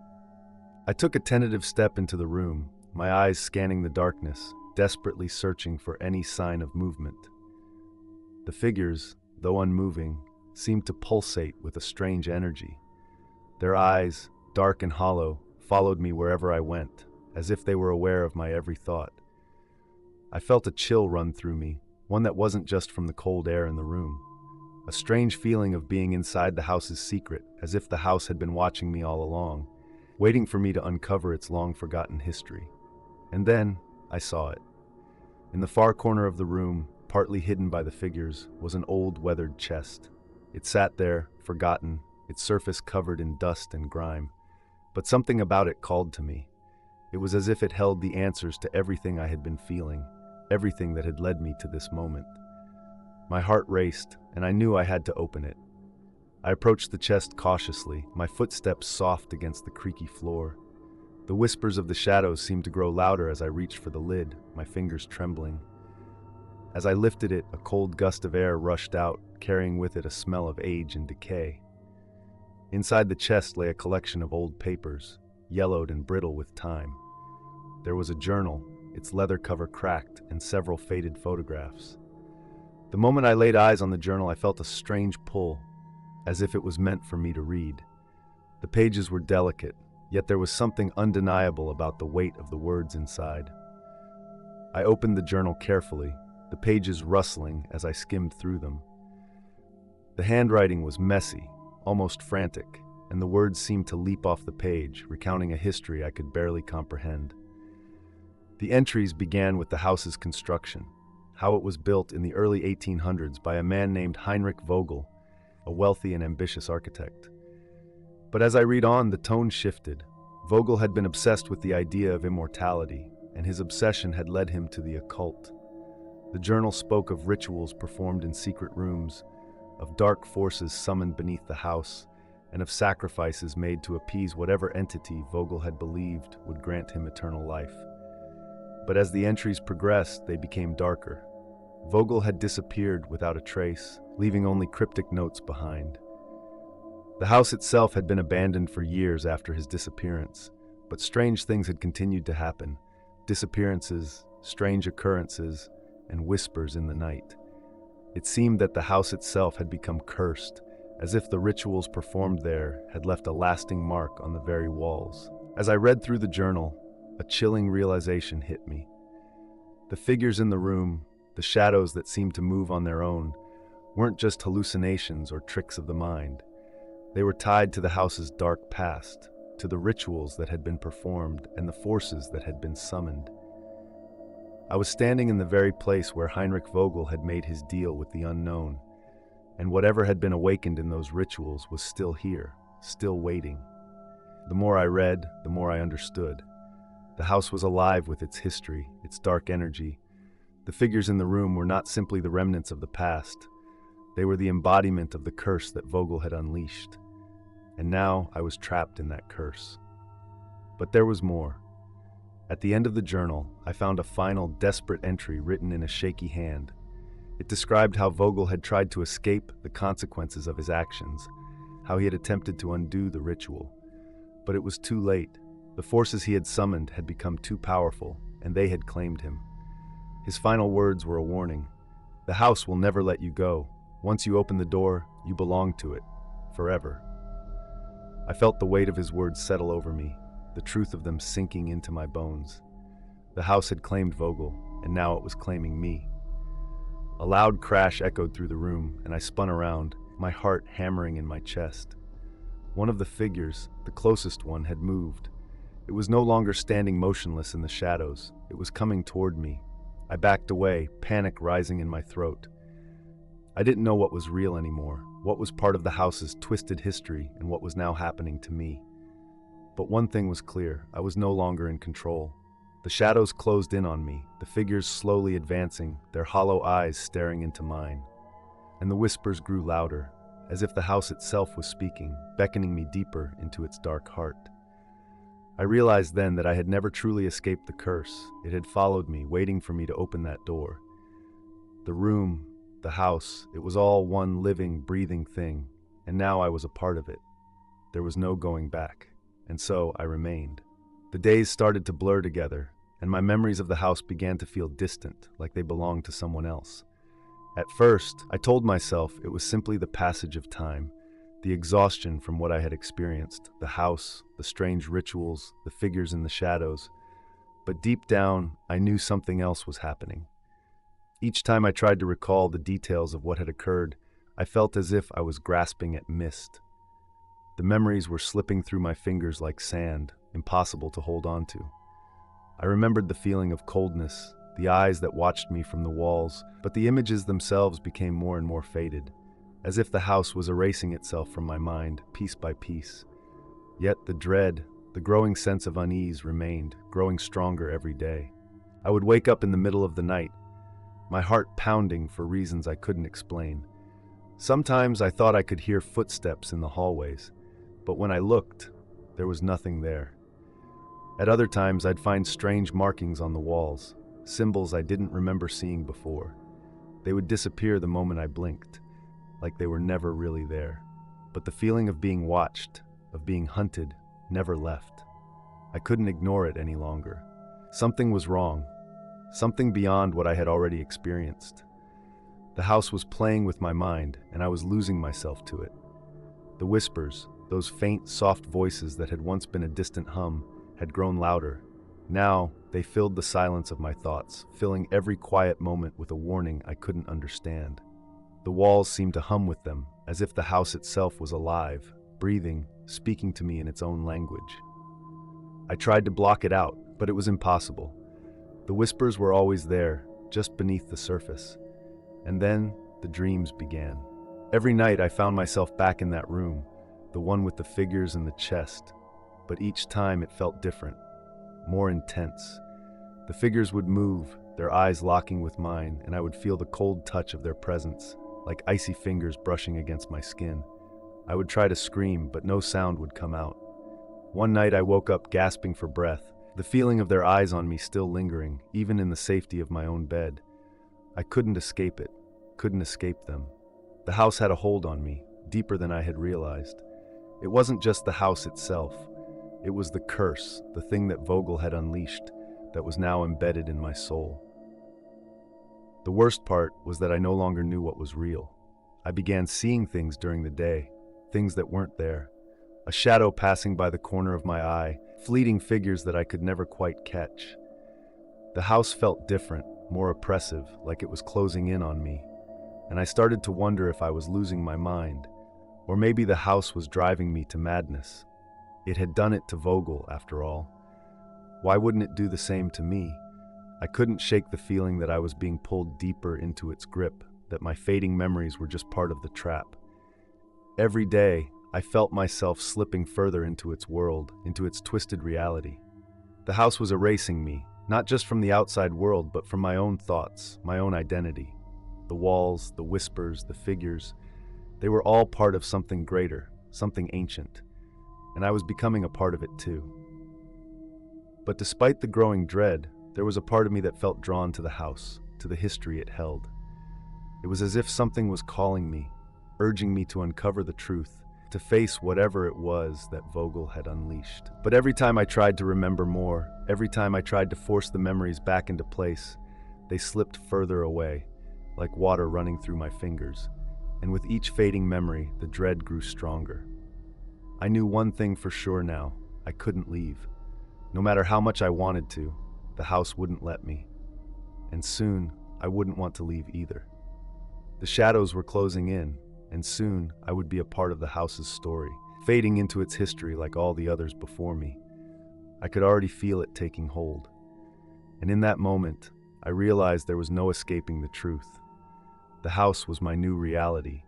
I took a tentative step into the room, my eyes scanning the darkness, desperately searching for any sign of movement. The figures, though unmoving, seemed to pulsate with a strange energy. Their eyes, dark and hollow, followed me wherever I went, as if they were aware of my every thought. I felt a chill run through me, one that wasn't just from the cold air in the room. A strange feeling of being inside the house's secret, as if the house had been watching me all along, waiting for me to uncover its long-forgotten history. And then, I saw it. In the far corner of the room, partly hidden by the figures, was an old, weathered chest. It sat there, forgotten, its surface covered in dust and grime. But something about it called to me. It was as if it held the answers to everything I had been feeling, everything that had led me to this moment. My heart raced, and I knew I had to open it. I approached the chest cautiously, my footsteps soft against the creaky floor. The whispers of the shadows seemed to grow louder as I reached for the lid, my fingers trembling. As I lifted it, a cold gust of air rushed out, carrying with it a smell of age and decay. Inside the chest lay a collection of old papers, yellowed and brittle with time. There was a journal, its leather cover cracked, and several faded photographs. The moment I laid eyes on the journal, I felt a strange pull, as if it was meant for me to read. The pages were delicate, yet there was something undeniable about the weight of the words inside. I opened the journal carefully, the pages rustling as I skimmed through them. The handwriting was messy, almost frantic, and the words seemed to leap off the page, recounting a history I could barely comprehend. The entries began with the house's construction, how it was built in the early 1800s by a man named Heinrich Vogel, a wealthy and ambitious architect. But as I read on, the tone shifted. Vogel had been obsessed with the idea of immortality, and his obsession had led him to the occult. The journal spoke of rituals performed in secret rooms, of dark forces summoned beneath the house, and of sacrifices made to appease whatever entity Vogel had believed would grant him eternal life. But as the entries progressed, they became darker. Vogel had disappeared without a trace, leaving only cryptic notes behind. The house itself had been abandoned for years after his disappearance, but strange things had continued to happen. Disappearances, strange occurrences, and whispers in the night. It seemed that the house itself had become cursed, as if the rituals performed there had left a lasting mark on the very walls. As I read through the journal, a chilling realization hit me. The figures in the room, the shadows that seemed to move on their own, weren't just hallucinations or tricks of the mind. They were tied to the house's dark past, to the rituals that had been performed and the forces that had been summoned. I was standing in the very place where Heinrich Vogel had made his deal with the unknown, and whatever had been awakened in those rituals was still here, still waiting. The more I read, the more I understood. The house was alive with its history, its dark energy. The figures in the room were not simply the remnants of the past. They were the embodiment of the curse that Vogel had unleashed. And now I was trapped in that curse. But there was more. At the end of the journal, I found a final, desperate entry written in a shaky hand. It described how Vogel had tried to escape the consequences of his actions, how he had attempted to undo the ritual. But it was too late. The forces he had summoned had become too powerful, and they had claimed him. His final words were a warning. The house will never let you go. Once you open the door, you belong to it, forever. I felt the weight of his words settle over me, the truth of them sinking into my bones. The house had claimed Vogel, and now it was claiming me. A loud crash echoed through the room, and I spun around, my heart hammering in my chest. One of the figures, the closest one, had moved. It was no longer standing motionless in the shadows. It was coming toward me. I backed away, panic rising in my throat. I didn't know what was real anymore, what was part of the house's twisted history, and what was now happening to me. But one thing was clear: I was no longer in control. The shadows closed in on me, the figures slowly advancing, their hollow eyes staring into mine. And the whispers grew louder, as if the house itself was speaking, beckoning me deeper into its dark heart. I realized then that I had never truly escaped the curse. It had followed me, waiting for me to open that door. The room, the house, it was all one living, breathing thing, and now I was a part of it. There was no going back, and so I remained. The days started to blur together, and my memories of the house began to feel distant, like they belonged to someone else. At first, I told myself it was simply the passage of time, the exhaustion from what I had experienced, the house, the strange rituals, the figures in the shadows. But deep down, I knew something else was happening. Each time I tried to recall the details of what had occurred, I felt as if I was grasping at mist. The memories were slipping through my fingers like sand, impossible to hold on to. I remembered the feeling of coldness, the eyes that watched me from the walls, but the images themselves became more and more faded, as if the house was erasing itself from my mind, piece by piece. Yet the dread, the growing sense of unease remained, growing stronger every day. I would wake up in the middle of the night, my heart pounding for reasons I couldn't explain. Sometimes I thought I could hear footsteps in the hallways, but when I looked, there was nothing there. At other times, I'd find strange markings on the walls, symbols I didn't remember seeing before. They would disappear the moment I blinked, like they were never really there. But the feeling of being watched, of being hunted, never left. I couldn't ignore it any longer. Something was wrong, something beyond what I had already experienced. The house was playing with my mind, and I was losing myself to it. The whispers, those faint, soft voices that had once been a distant hum, had grown louder. Now, they filled the silence of my thoughts, filling every quiet moment with a warning I couldn't understand. The walls seemed to hum with them, as if the house itself was alive, breathing, speaking to me in its own language. I tried to block it out, but it was impossible. The whispers were always there, just beneath the surface. And then, the dreams began. Every night I found myself back in that room, the one with the figures and the chest. But each time it felt different, more intense. The figures would move, their eyes locking with mine, and I would feel the cold touch of their presence, like icy fingers brushing against my skin. I would try to scream, but no sound would come out. One night I woke up gasping for breath, the feeling of their eyes on me still lingering, even in the safety of my own bed. I couldn't escape it, couldn't escape them. The house had a hold on me, deeper than I had realized. It wasn't just the house itself. It was the curse, the thing that Vogel had unleashed, that was now embedded in my soul. The worst part was that I no longer knew what was real. I began seeing things during the day, things that weren't there. A shadow passing by the corner of my eye, fleeting figures that I could never quite catch. The house felt different, more oppressive, like it was closing in on me. And I started to wonder if I was losing my mind, or maybe the house was driving me to madness. It had done it to Vogel, after all. Why wouldn't it do the same to me? I couldn't shake the feeling that I was being pulled deeper into its grip, that my fading memories were just part of the trap. Every day, I felt myself slipping further into its world, into its twisted reality. The house was erasing me, not just from the outside world, but from my own thoughts, my own identity. The walls, the whispers, the figures, they were all part of something greater, something ancient. And I was becoming a part of it too. But despite the growing dread, there was a part of me that felt drawn to the house, to the history it held. It was as if something was calling me, urging me to uncover the truth, to face whatever it was that Vogel had unleashed. But every time I tried to remember more, every time I tried to force the memories back into place, they slipped further away, like water running through my fingers. And with each fading memory, the dread grew stronger. I knew one thing for sure now: I couldn't leave. No matter how much I wanted to, the house wouldn't let me. And soon, I wouldn't want to leave either. The shadows were closing in, and soon I would be a part of the house's story, fading into its history like all the others before me. I could already feel it taking hold. And in that moment, I realized there was no escaping the truth. The house was my new reality,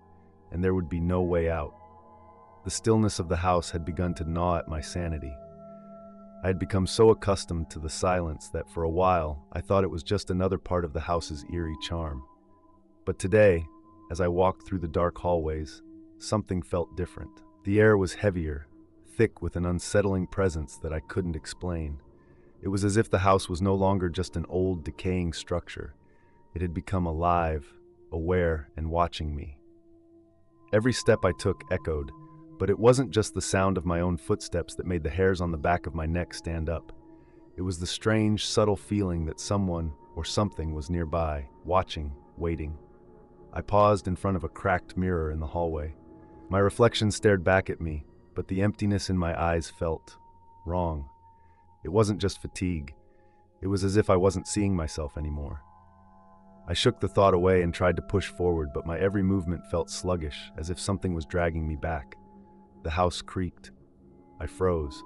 and there would be no way out. The stillness of the house had begun to gnaw at my sanity. I had become so accustomed to the silence that for a while I thought it was just another part of the house's eerie charm. But today, as I walked through the dark hallways, something felt different. The air was heavier, thick with an unsettling presence that I couldn't explain. It was as if the house was no longer just an old, decaying structure. It had become alive, aware, and watching me. Every step I took echoed, but it wasn't just the sound of my own footsteps that made the hairs on the back of my neck stand up. It was the strange, subtle feeling that someone or something was nearby, watching, waiting. I paused in front of a cracked mirror in the hallway. My reflection stared back at me, but the emptiness in my eyes felt wrong. It wasn't just fatigue. It was as if I wasn't seeing myself anymore. I shook the thought away and tried to push forward, but my every movement felt sluggish, as if something was dragging me back. The house creaked. I froze.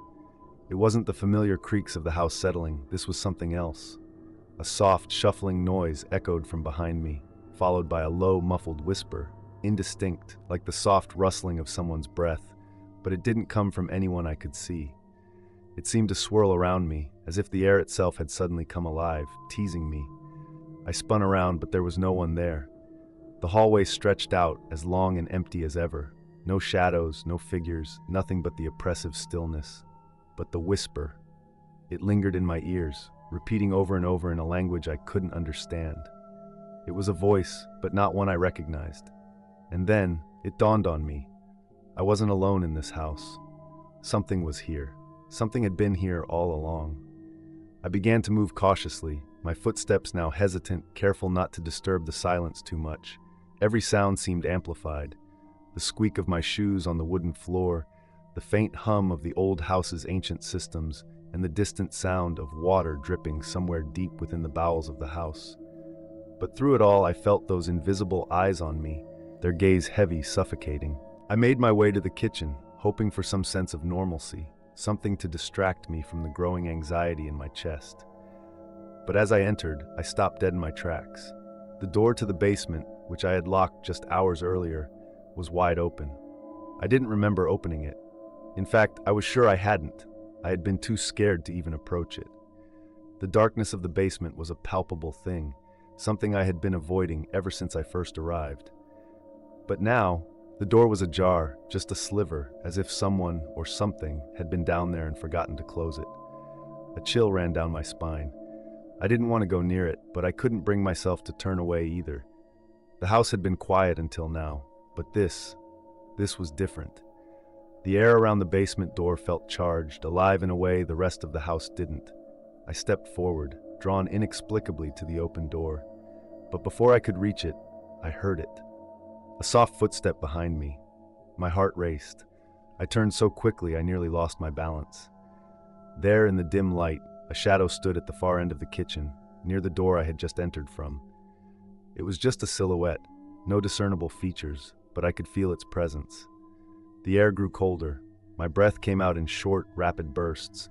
It wasn't the familiar creaks of the house settling. This was something else. A soft, shuffling noise echoed from behind me, followed by a low, muffled whisper, indistinct, like the soft rustling of someone's breath, but it didn't come from anyone I could see. It seemed to swirl around me, as if the air itself had suddenly come alive, teasing me. I spun around, but there was no one there. The hallway stretched out, as long and empty as ever. No shadows, no figures, nothing but the oppressive stillness. But the whisper. It lingered in my ears, repeating over and over in a language I couldn't understand. It was a voice, but not one I recognized. And then, it dawned on me. I wasn't alone in this house. Something was here. Something had been here all along. I began to move cautiously, my footsteps now hesitant, careful not to disturb the silence too much. Every sound seemed amplified. The squeak of my shoes on the wooden floor, the faint hum of the old house's ancient systems, and the distant sound of water dripping somewhere deep within the bowels of the house. But through it all, I felt those invisible eyes on me, their gaze heavy, suffocating. I made my way to the kitchen, hoping for some sense of normalcy, something to distract me from the growing anxiety in my chest. But as I entered, I stopped dead in my tracks. The door to the basement, which I had locked just hours earlier, was wide open. I didn't remember opening it. In fact, I was sure I hadn't. I had been too scared to even approach it. The darkness of the basement was a palpable thing, something I had been avoiding ever since I first arrived. But now, the door was ajar, just a sliver, as if someone or something had been down there and forgotten to close it. A chill ran down my spine. I didn't want to go near it, but I couldn't bring myself to turn away either. The house had been quiet until now, but this was different. The air around the basement door felt charged, alive in a way the rest of the house didn't. I stepped forward, drawn inexplicably to the open door. But before I could reach it, I heard it. A soft footstep behind me. My heart raced. I turned so quickly I nearly lost my balance. There in the dim light, a shadow stood at the far end of the kitchen, near the door I had just entered from. It was just a silhouette, no discernible features, but I could feel its presence. The air grew colder. My breath came out in short, rapid bursts.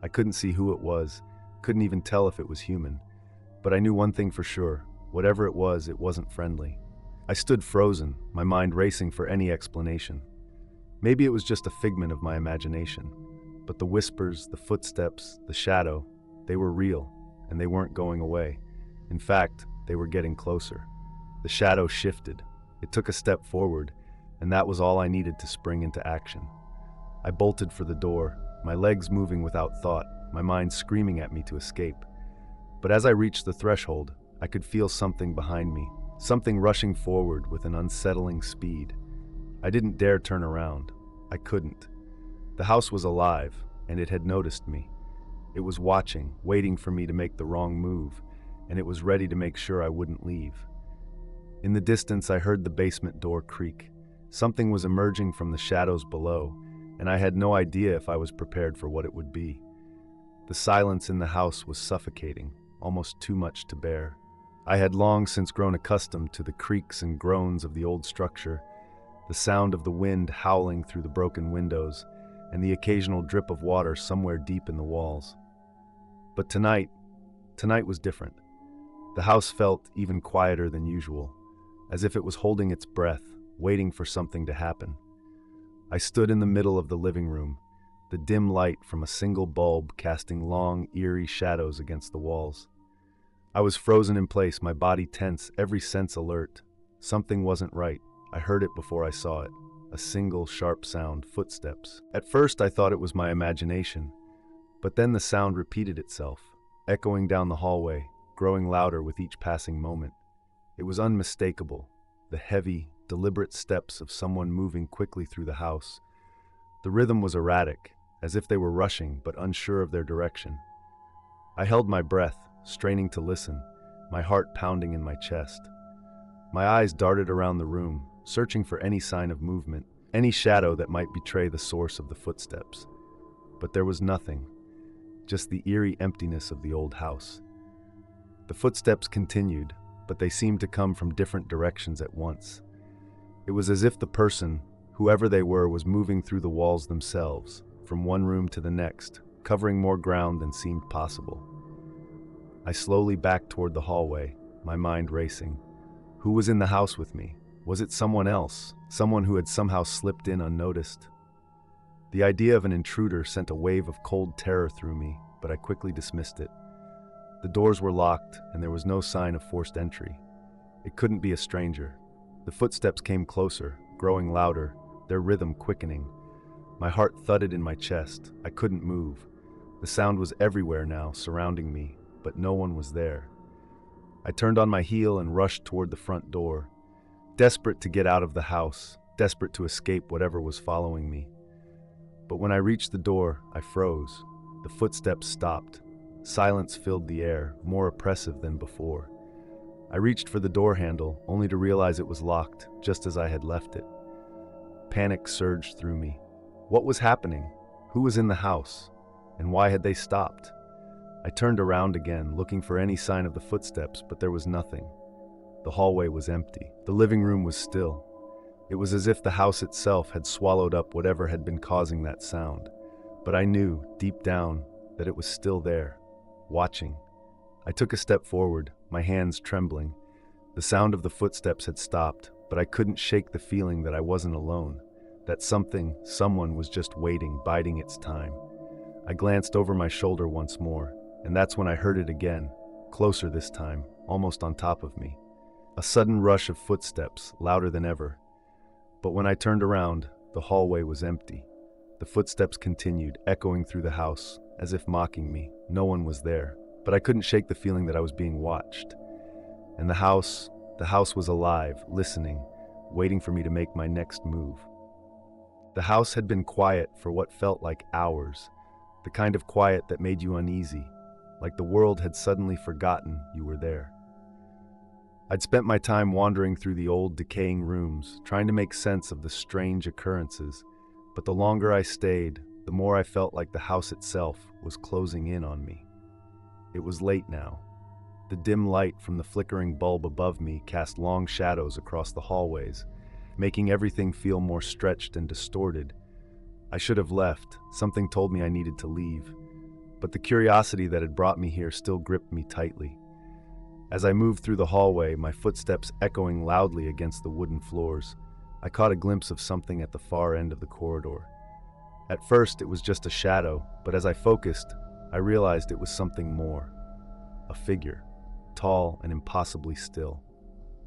I couldn't see who it was, couldn't even tell if it was human. But I knew one thing for sure. Whatever it wasn't friendly. I stood frozen, my mind racing for any explanation. Maybe it was just a figment of my imagination. But the whispers, the footsteps, the shadow, they were real, and they weren't going away. In fact, they were getting closer. The shadow shifted. It took a step forward, and that was all I needed to spring into action. I bolted for the door, my legs moving without thought, my mind screaming at me to escape. But as I reached the threshold, I could feel something behind me, something rushing forward with an unsettling speed. I didn't dare turn around. I couldn't. The house was alive, and it had noticed me. It was watching, waiting for me to make the wrong move, and it was ready to make sure I wouldn't leave. In the distance, I heard the basement door creak. Something was emerging from the shadows below, and I had no idea if I was prepared for what it would be. The silence in the house was suffocating, almost too much to bear. I had long since grown accustomed to the creaks and groans of the old structure, the sound of the wind howling through the broken windows, and the occasional drip of water somewhere deep in the walls. But tonight was different. The house felt even quieter than usual, as if it was holding its breath, waiting for something to happen. I stood in the middle of the living room, the dim light from a single bulb casting long, eerie shadows against the walls. I was frozen in place, my body tense, every sense alert. Something wasn't right. I heard it before I saw it. A single, sharp sound, footsteps. At first I thought it was my imagination, but then the sound repeated itself, echoing down the hallway, growing louder with each passing moment. It was unmistakable, the heavy, deliberate steps of someone moving quickly through the house. The rhythm was erratic, as if they were rushing but unsure of their direction. I held my breath, straining to listen, my heart pounding in my chest. My eyes darted around the room, searching for any sign of movement, any shadow that might betray the source of the footsteps. But there was nothing, just the eerie emptiness of the old house. The footsteps continued, but they seemed to come from different directions at once. It was as if the person, whoever they were, was moving through the walls themselves, from one room to the next, covering more ground than seemed possible. I slowly backed toward the hallway, my mind racing. Who was in the house with me? Was it someone else, someone who had somehow slipped in unnoticed? The idea of an intruder sent a wave of cold terror through me, but I quickly dismissed it. The doors were locked, and there was no sign of forced entry. It couldn't be a stranger. The footsteps came closer, growing louder, their rhythm quickening. My heart thudded in my chest. I couldn't move. The sound was everywhere now, surrounding me, but no one was there. I turned on my heel and rushed toward the front door, desperate to get out of the house, desperate to escape whatever was following me. But when I reached the door, I froze. The footsteps stopped. Silence filled the air, more oppressive than before. I reached for the door handle, only to realize it was locked, just as I had left it. Panic surged through me. What was happening? Who was in the house? And why had they stopped? I turned around again, looking for any sign of the footsteps, but there was nothing. The hallway was empty. The living room was still. It was as if the house itself had swallowed up whatever had been causing that sound. But I knew, deep down, that it was still there, watching. I took a step forward, my hands trembling. The sound of the footsteps had stopped, but I couldn't shake the feeling that I wasn't alone, that someone was just waiting, biding its time. I glanced over my shoulder once more, and that's when I heard it again, closer this time, almost on top of me. A sudden rush of footsteps, louder than ever. But when I turned around, the hallway was empty. The footsteps continued, echoing through the house, as if mocking me. No one was there, but I couldn't shake the feeling that I was being watched. And the house was alive, listening, waiting for me to make my next move. The house had been quiet for what felt like hours, the kind of quiet that made you uneasy, like the world had suddenly forgotten you were there. I'd spent my time wandering through the old, decaying rooms, trying to make sense of the strange occurrences, but the longer I stayed, the more I felt like the house itself was closing in on me. It was late now. The dim light from the flickering bulb above me cast long shadows across the hallways, making everything feel more stretched and distorted. I should have left. Something told me I needed to leave, but the curiosity that had brought me here still gripped me tightly. As I moved through the hallway, my footsteps echoing loudly against the wooden floors, I caught a glimpse of something at the far end of the corridor. At first, it was just a shadow, but as I focused, I realized it was something more. A figure, tall and impossibly still.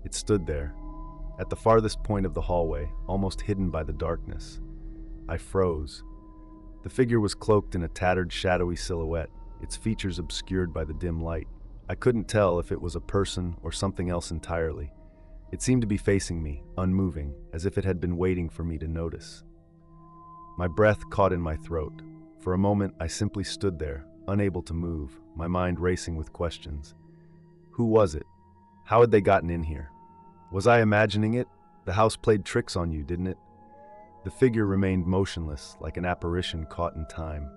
It stood there, at the farthest point of the hallway, almost hidden by the darkness. I froze. The figure was cloaked in a tattered, shadowy silhouette, its features obscured by the dim light. I couldn't tell if it was a person or something else entirely. It seemed to be facing me, unmoving, as if it had been waiting for me to notice. My breath caught in my throat. For a moment, I simply stood there, unable to move, my mind racing with questions. Who was it? How had they gotten in here? Was I imagining it? The house played tricks on you, didn't it? The figure remained motionless, like an apparition caught in time.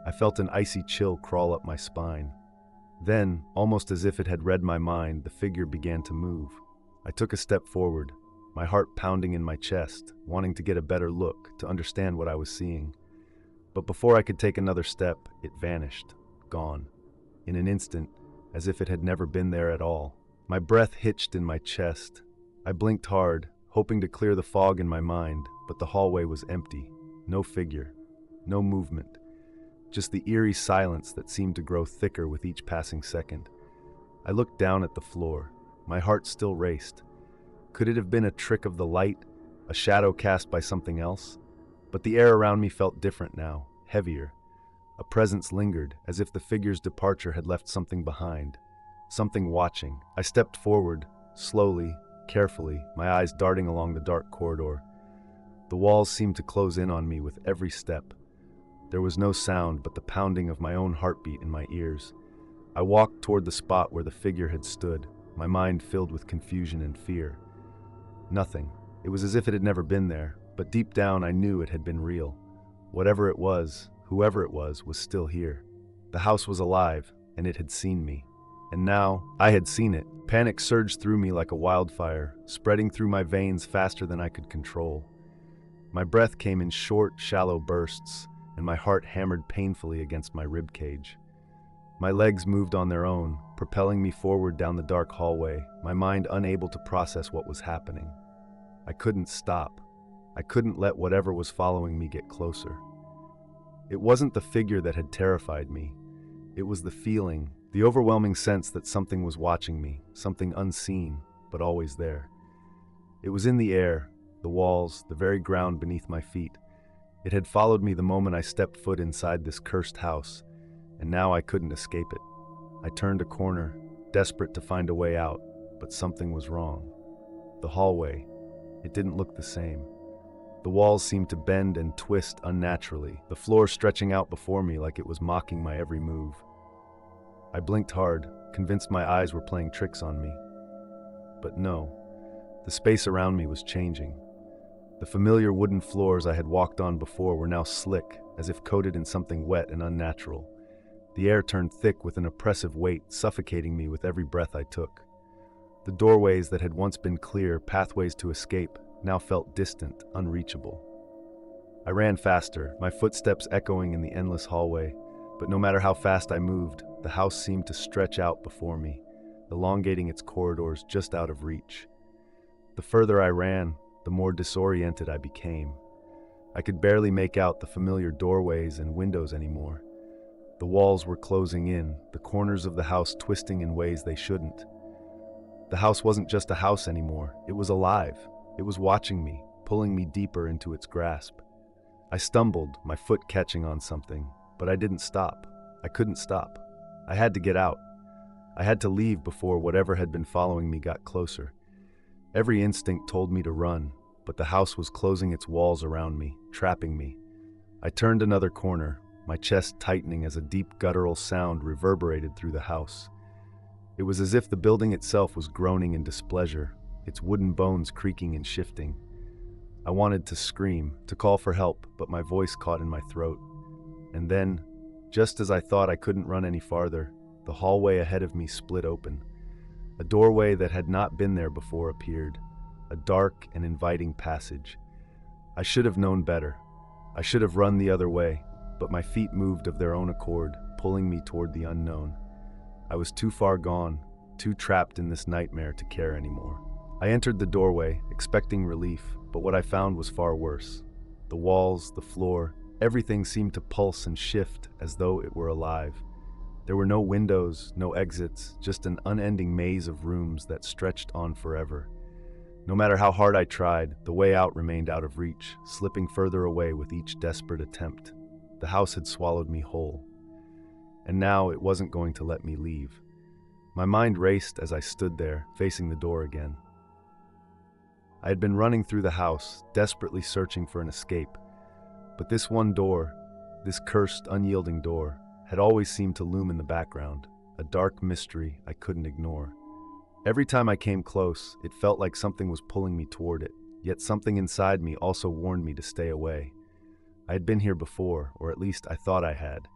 I felt an icy chill crawl up my spine. Then, almost as if it had read my mind, the figure began to move. I took a step forward, my heart pounding in my chest, wanting to get a better look, to understand what I was seeing. But before I could take another step, it vanished, gone. In an instant, as if it had never been there at all. My breath hitched in my chest. I blinked hard, hoping to clear the fog in my mind, but the hallway was empty. No figure, no movement. Just the eerie silence that seemed to grow thicker with each passing second. I looked down at the floor. My heart still raced. Could it have been a trick of the light, a shadow cast by something else? But the air around me felt different now, heavier. A presence lingered, as if the figure's departure had left something behind. Something watching. I stepped forward, slowly, carefully, my eyes darting along the dark corridor. The walls seemed to close in on me with every step. There was no sound but the pounding of my own heartbeat in my ears. I walked toward the spot where the figure had stood, my mind filled with confusion and fear. Nothing. It was as if it had never been there, but deep down I knew it had been real. Whatever it was, whoever it was still here. The house was alive, and it had seen me. And now, I had seen it. Panic surged through me like a wildfire, spreading through my veins faster than I could control. My breath came in short, shallow bursts, and my heart hammered painfully against my rib cage. My legs moved on their own, propelling me forward down the dark hallway, my mind unable to process what was happening. I couldn't stop. I couldn't let whatever was following me get closer. It wasn't the figure that had terrified me. It was the feeling, the overwhelming sense that something was watching me, something unseen, but always there. It was in the air, the walls, the very ground beneath my feet. It had followed me the moment I stepped foot inside this cursed house, and now I couldn't escape it. I turned a corner, desperate to find a way out, but something was wrong. The hallway, it didn't look the same. The walls seemed to bend and twist unnaturally, the floor stretching out before me like it was mocking my every move. I blinked hard, convinced my eyes were playing tricks on me. But no, the space around me was changing. The familiar wooden floors I had walked on before were now slick, as if coated in something wet and unnatural. The air turned thick with an oppressive weight, suffocating me with every breath I took. The doorways that had once been clear, pathways to escape, now felt distant, unreachable. I ran faster, my footsteps echoing in the endless hallway, but no matter how fast I moved, the house seemed to stretch out before me, elongating its corridors just out of reach. The further I ran, the more disoriented I became. I could barely make out the familiar doorways and windows anymore. The walls were closing in, the corners of the house twisting in ways they shouldn't. The house wasn't just a house anymore, it was alive. It was watching me, pulling me deeper into its grasp. I stumbled, my foot catching on something, but I didn't stop. I couldn't stop. I had to get out. I had to leave before whatever had been following me got closer. Every instinct told me to run, but the house was closing its walls around me, trapping me. I turned another corner, my chest tightening as a deep guttural sound reverberated through the house. It was as if the building itself was groaning in displeasure, its wooden bones creaking and shifting. I wanted to scream, to call for help, but my voice caught in my throat. And then, just as I thought I couldn't run any farther, the hallway ahead of me split open. A doorway that had not been there before appeared, a dark and inviting passage. I should have known better. I should have run the other way, but my feet moved of their own accord, pulling me toward the unknown. I was too far gone, too trapped in this nightmare to care anymore. I entered the doorway, expecting relief, but what I found was far worse. The walls, the floor, everything seemed to pulse and shift as though it were alive. There were no windows, no exits, just an unending maze of rooms that stretched on forever. No matter how hard I tried, the way out remained out of reach, slipping further away with each desperate attempt. The house had swallowed me whole. And now it wasn't going to let me leave. My mind raced as I stood there, facing the door again. I had been running through the house, desperately searching for an escape. But this one door, this cursed, unyielding door, had always seemed to loom in the background, a dark mystery I couldn't ignore. Every time I came close, it felt like something was pulling me toward it, yet something inside me also warned me to stay away. I had been here before, or at least I thought I had.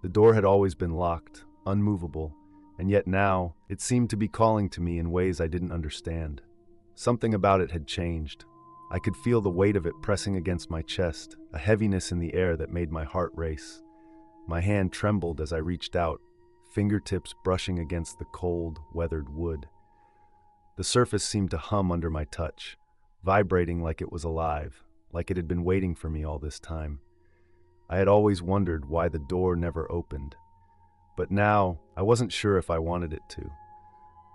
The door had always been locked, unmovable, and yet now it seemed to be calling to me in ways I didn't understand. Something about it had changed. I could feel the weight of it pressing against my chest, a heaviness in the air that made my heart race. My hand trembled as I reached out, fingertips brushing against the cold, weathered wood. The surface seemed to hum under my touch, vibrating like it was alive, like it had been waiting for me all this time. I had always wondered why the door never opened. But now, I wasn't sure if I wanted it to.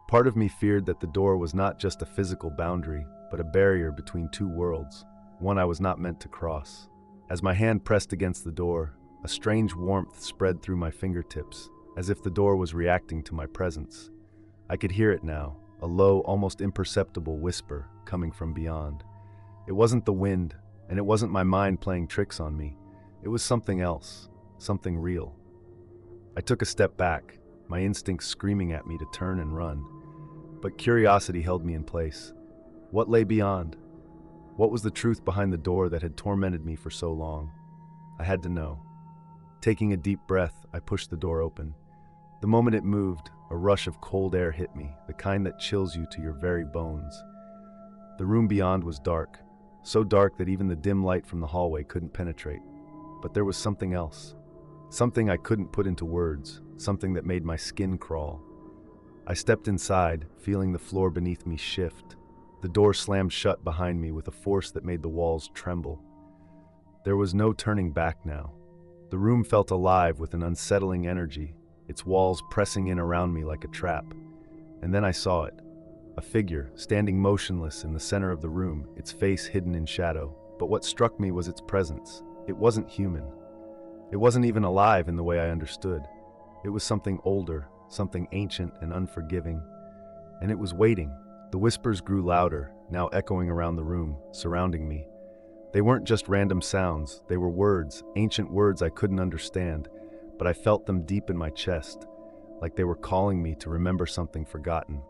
Part of me feared that the door was not just a physical boundary, but a barrier between two worlds, one I was not meant to cross. As my hand pressed against the door, a strange warmth spread through my fingertips, as if the door was reacting to my presence. I could hear it now, a low, almost imperceptible whisper coming from beyond. It wasn't the wind, and it wasn't my mind playing tricks on me. It was something else, something real. I took a step back, my instincts screaming at me to turn and run. But curiosity held me in place. What lay beyond? What was the truth behind the door that had tormented me for so long? I had to know. Taking a deep breath, I pushed the door open. The moment it moved, a rush of cold air hit me, the kind that chills you to your very bones. The room beyond was dark, so dark that even the dim light from the hallway couldn't penetrate. But there was something else. Something I couldn't put into words, something that made my skin crawl. I stepped inside, feeling the floor beneath me shift. The door slammed shut behind me with a force that made the walls tremble. There was no turning back now. The room felt alive with an unsettling energy, its walls pressing in around me like a trap. And then I saw it. A figure, standing motionless in the center of the room, its face hidden in shadow. But what struck me was its presence. It wasn't human. It wasn't even alive in the way I understood. It was something older, something ancient and unforgiving. And it was waiting. The whispers grew louder, now echoing around the room, surrounding me. They weren't just random sounds, they were words, ancient words I couldn't understand, but I felt them deep in my chest, like they were calling me to remember something forgotten.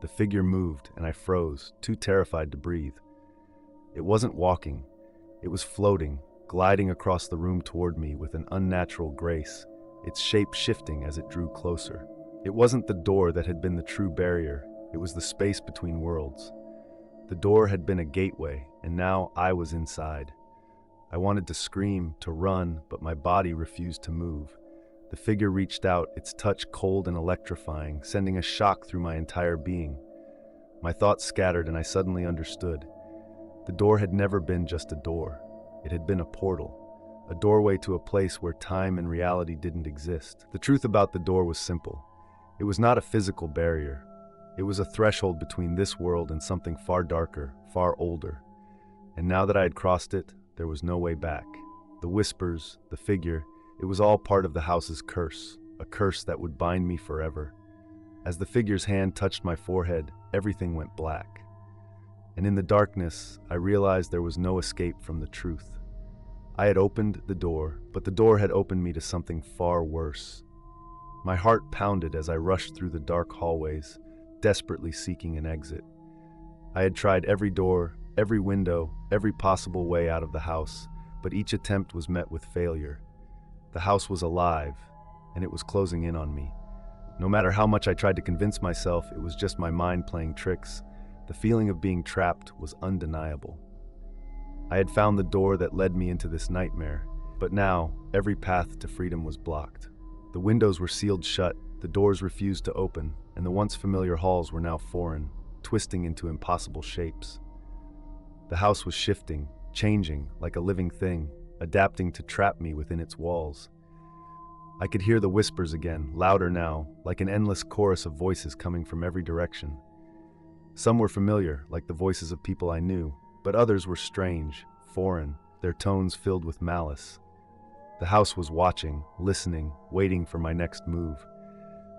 The figure moved, and I froze, too terrified to breathe. It wasn't walking. It was floating, gliding across the room toward me with an unnatural grace, its shape shifting as it drew closer. It wasn't the door that had been the true barrier, it was the space between worlds. The door had been a gateway, and now I was inside. I wanted to scream, to run, but my body refused to move. The figure reached out, its touch cold and electrifying, sending a shock through my entire being. My thoughts scattered, and I suddenly understood. The door had never been just a door. It had been a portal, a doorway to a place where time and reality didn't exist. The truth about the door was simple. It was not a physical barrier. It was a threshold between this world and something far darker, far older. And now that I had crossed it, there was no way back. The whispers, the figure, it was all part of the house's curse, a curse that would bind me forever. As the figure's hand touched my forehead, everything went black. And in the darkness, I realized there was no escape from the truth. I had opened the door, but the door had opened me to something far worse. My heart pounded as I rushed through the dark hallways, desperately seeking an exit. I had tried every door, every window, every possible way out of the house, but each attempt was met with failure. The house was alive, and it was closing in on me. No matter how much I tried to convince myself it was just my mind playing tricks, the feeling of being trapped was undeniable. I had found the door that led me into this nightmare, but now every path to freedom was blocked. The windows were sealed shut, the doors refused to open, and the once familiar halls were now foreign, twisting into impossible shapes. The house was shifting, changing like a living thing, adapting to trap me within its walls. I could hear the whispers again, louder now, like an endless chorus of voices coming from every direction. Some were familiar, like the voices of people I knew, but others were strange, foreign, their tones filled with malice. The house was watching, listening, waiting for my next move.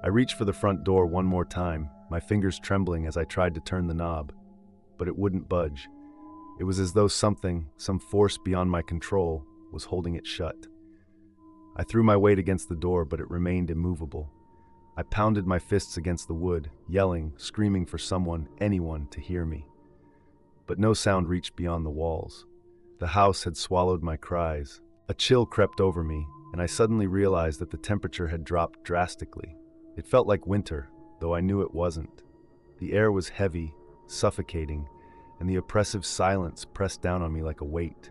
I reached for the front door one more time, my fingers trembling as I tried to turn the knob, but it wouldn't budge. It was as though something, some force beyond my control, was holding it shut. I threw my weight against the door, but it remained immovable. I pounded my fists against the wood, yelling, screaming for someone, anyone, to hear me. But no sound reached beyond the walls. The house had swallowed my cries. A chill crept over me, and I suddenly realized that the temperature had dropped drastically. It felt like winter, though I knew it wasn't. The air was heavy, suffocating, and the oppressive silence pressed down on me like a weight.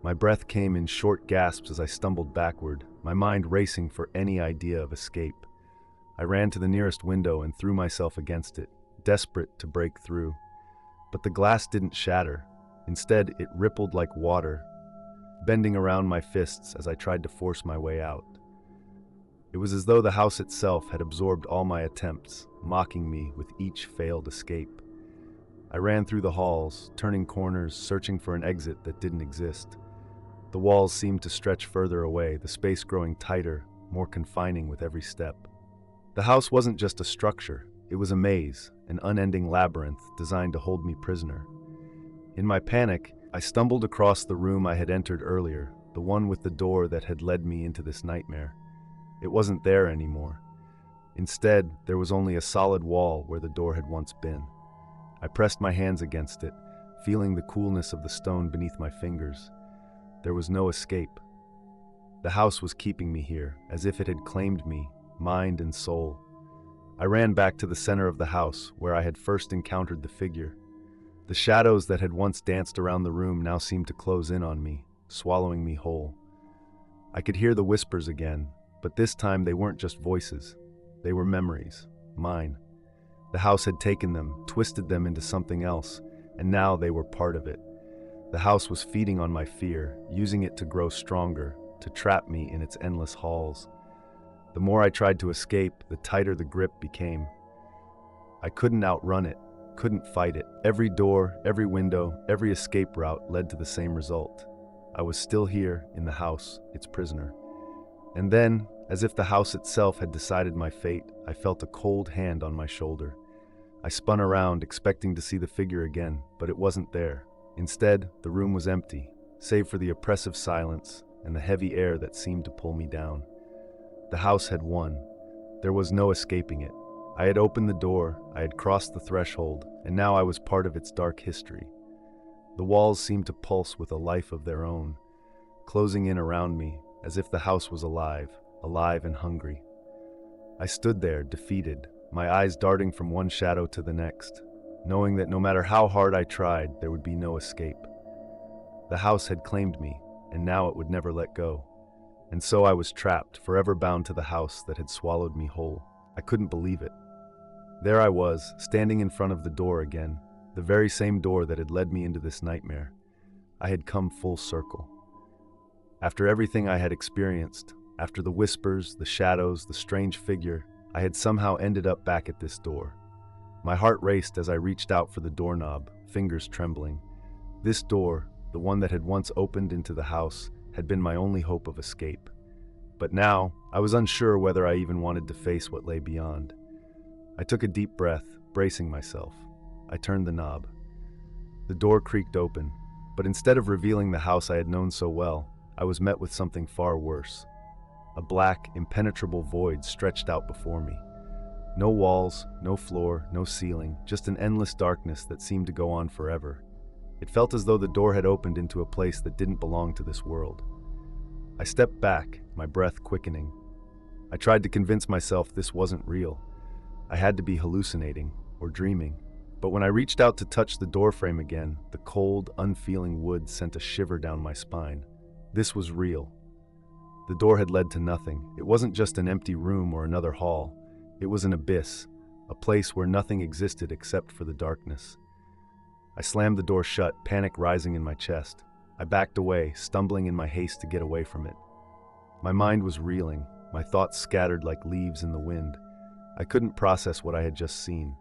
My breath came in short gasps as I stumbled backward, my mind racing for any idea of escape. I ran to the nearest window and threw myself against it, desperate to break through. But the glass didn't shatter. Instead, it rippled like water, bending around my fists as I tried to force my way out. It was as though the house itself had absorbed all my attempts, mocking me with each failed escape. I ran through the halls, turning corners, searching for an exit that didn't exist. The walls seemed to stretch further away, the space growing tighter, more confining with every step. The house wasn't just a structure, it was a maze, an unending labyrinth designed to hold me prisoner. In my panic, I stumbled across the room I had entered earlier, the one with the door that had led me into this nightmare. It wasn't there anymore. Instead, there was only a solid wall where the door had once been. I pressed my hands against it, feeling the coolness of the stone beneath my fingers. There was no escape. The house was keeping me here, as if it had claimed me, mind and soul. I ran back to the center of the house, where I had first encountered the figure. The shadows that had once danced around the room now seemed to close in on me, swallowing me whole. I could hear the whispers again, but this time they weren't just voices. They were memories, mine. The house had taken them, twisted them into something else, and now they were part of it. The house was feeding on my fear, using it to grow stronger, to trap me in its endless halls. The more I tried to escape, the tighter the grip became. I couldn't outrun it, couldn't fight it. Every door, every window, every escape route led to the same result. I was still here, in the house, its prisoner. And then, as if the house itself had decided my fate, I felt a cold hand on my shoulder. I spun around, expecting to see the figure again, but it wasn't there. Instead, the room was empty, save for the oppressive silence and the heavy air that seemed to pull me down. The house had won. There was no escaping it. I had opened the door, I had crossed the threshold, and now I was part of its dark history. The walls seemed to pulse with a life of their own, closing in around me, as if the house was alive and hungry. I stood there, defeated, my eyes darting from one shadow to the next, knowing that no matter how hard I tried, there would be no escape. The house had claimed me, and now it would never let go. And so I was trapped, forever bound to the house that had swallowed me whole. I couldn't believe it. There I was, standing in front of the door again, the very same door that had led me into this nightmare. I had come full circle. After everything I had experienced, after the whispers, the shadows, the strange figure, I had somehow ended up back at this door. My heart raced as I reached out for the doorknob, fingers trembling. This door, the one that had once opened into the house, had been my only hope of escape. But now, I was unsure whether I even wanted to face what lay beyond. I took a deep breath, bracing myself. I turned the knob. The door creaked open, but instead of revealing the house I had known so well, I was met with something far worse. A black, impenetrable void stretched out before me. No walls, no floor, no ceiling, just an endless darkness that seemed to go on forever. It felt as though the door had opened into a place that didn't belong to this world. I stepped back, my breath quickening. I tried to convince myself this wasn't real. I had to be hallucinating or dreaming. But when I reached out to touch the doorframe again, the cold, unfeeling wood sent a shiver down my spine. This was real. The door had led to nothing. It wasn't just an empty room or another hall. It was an abyss, a place where nothing existed except for the darkness. I slammed the door shut, panic rising in my chest. I backed away, stumbling in my haste to get away from it. My mind was reeling, my thoughts scattered like leaves in the wind. I couldn't process what I had just seen.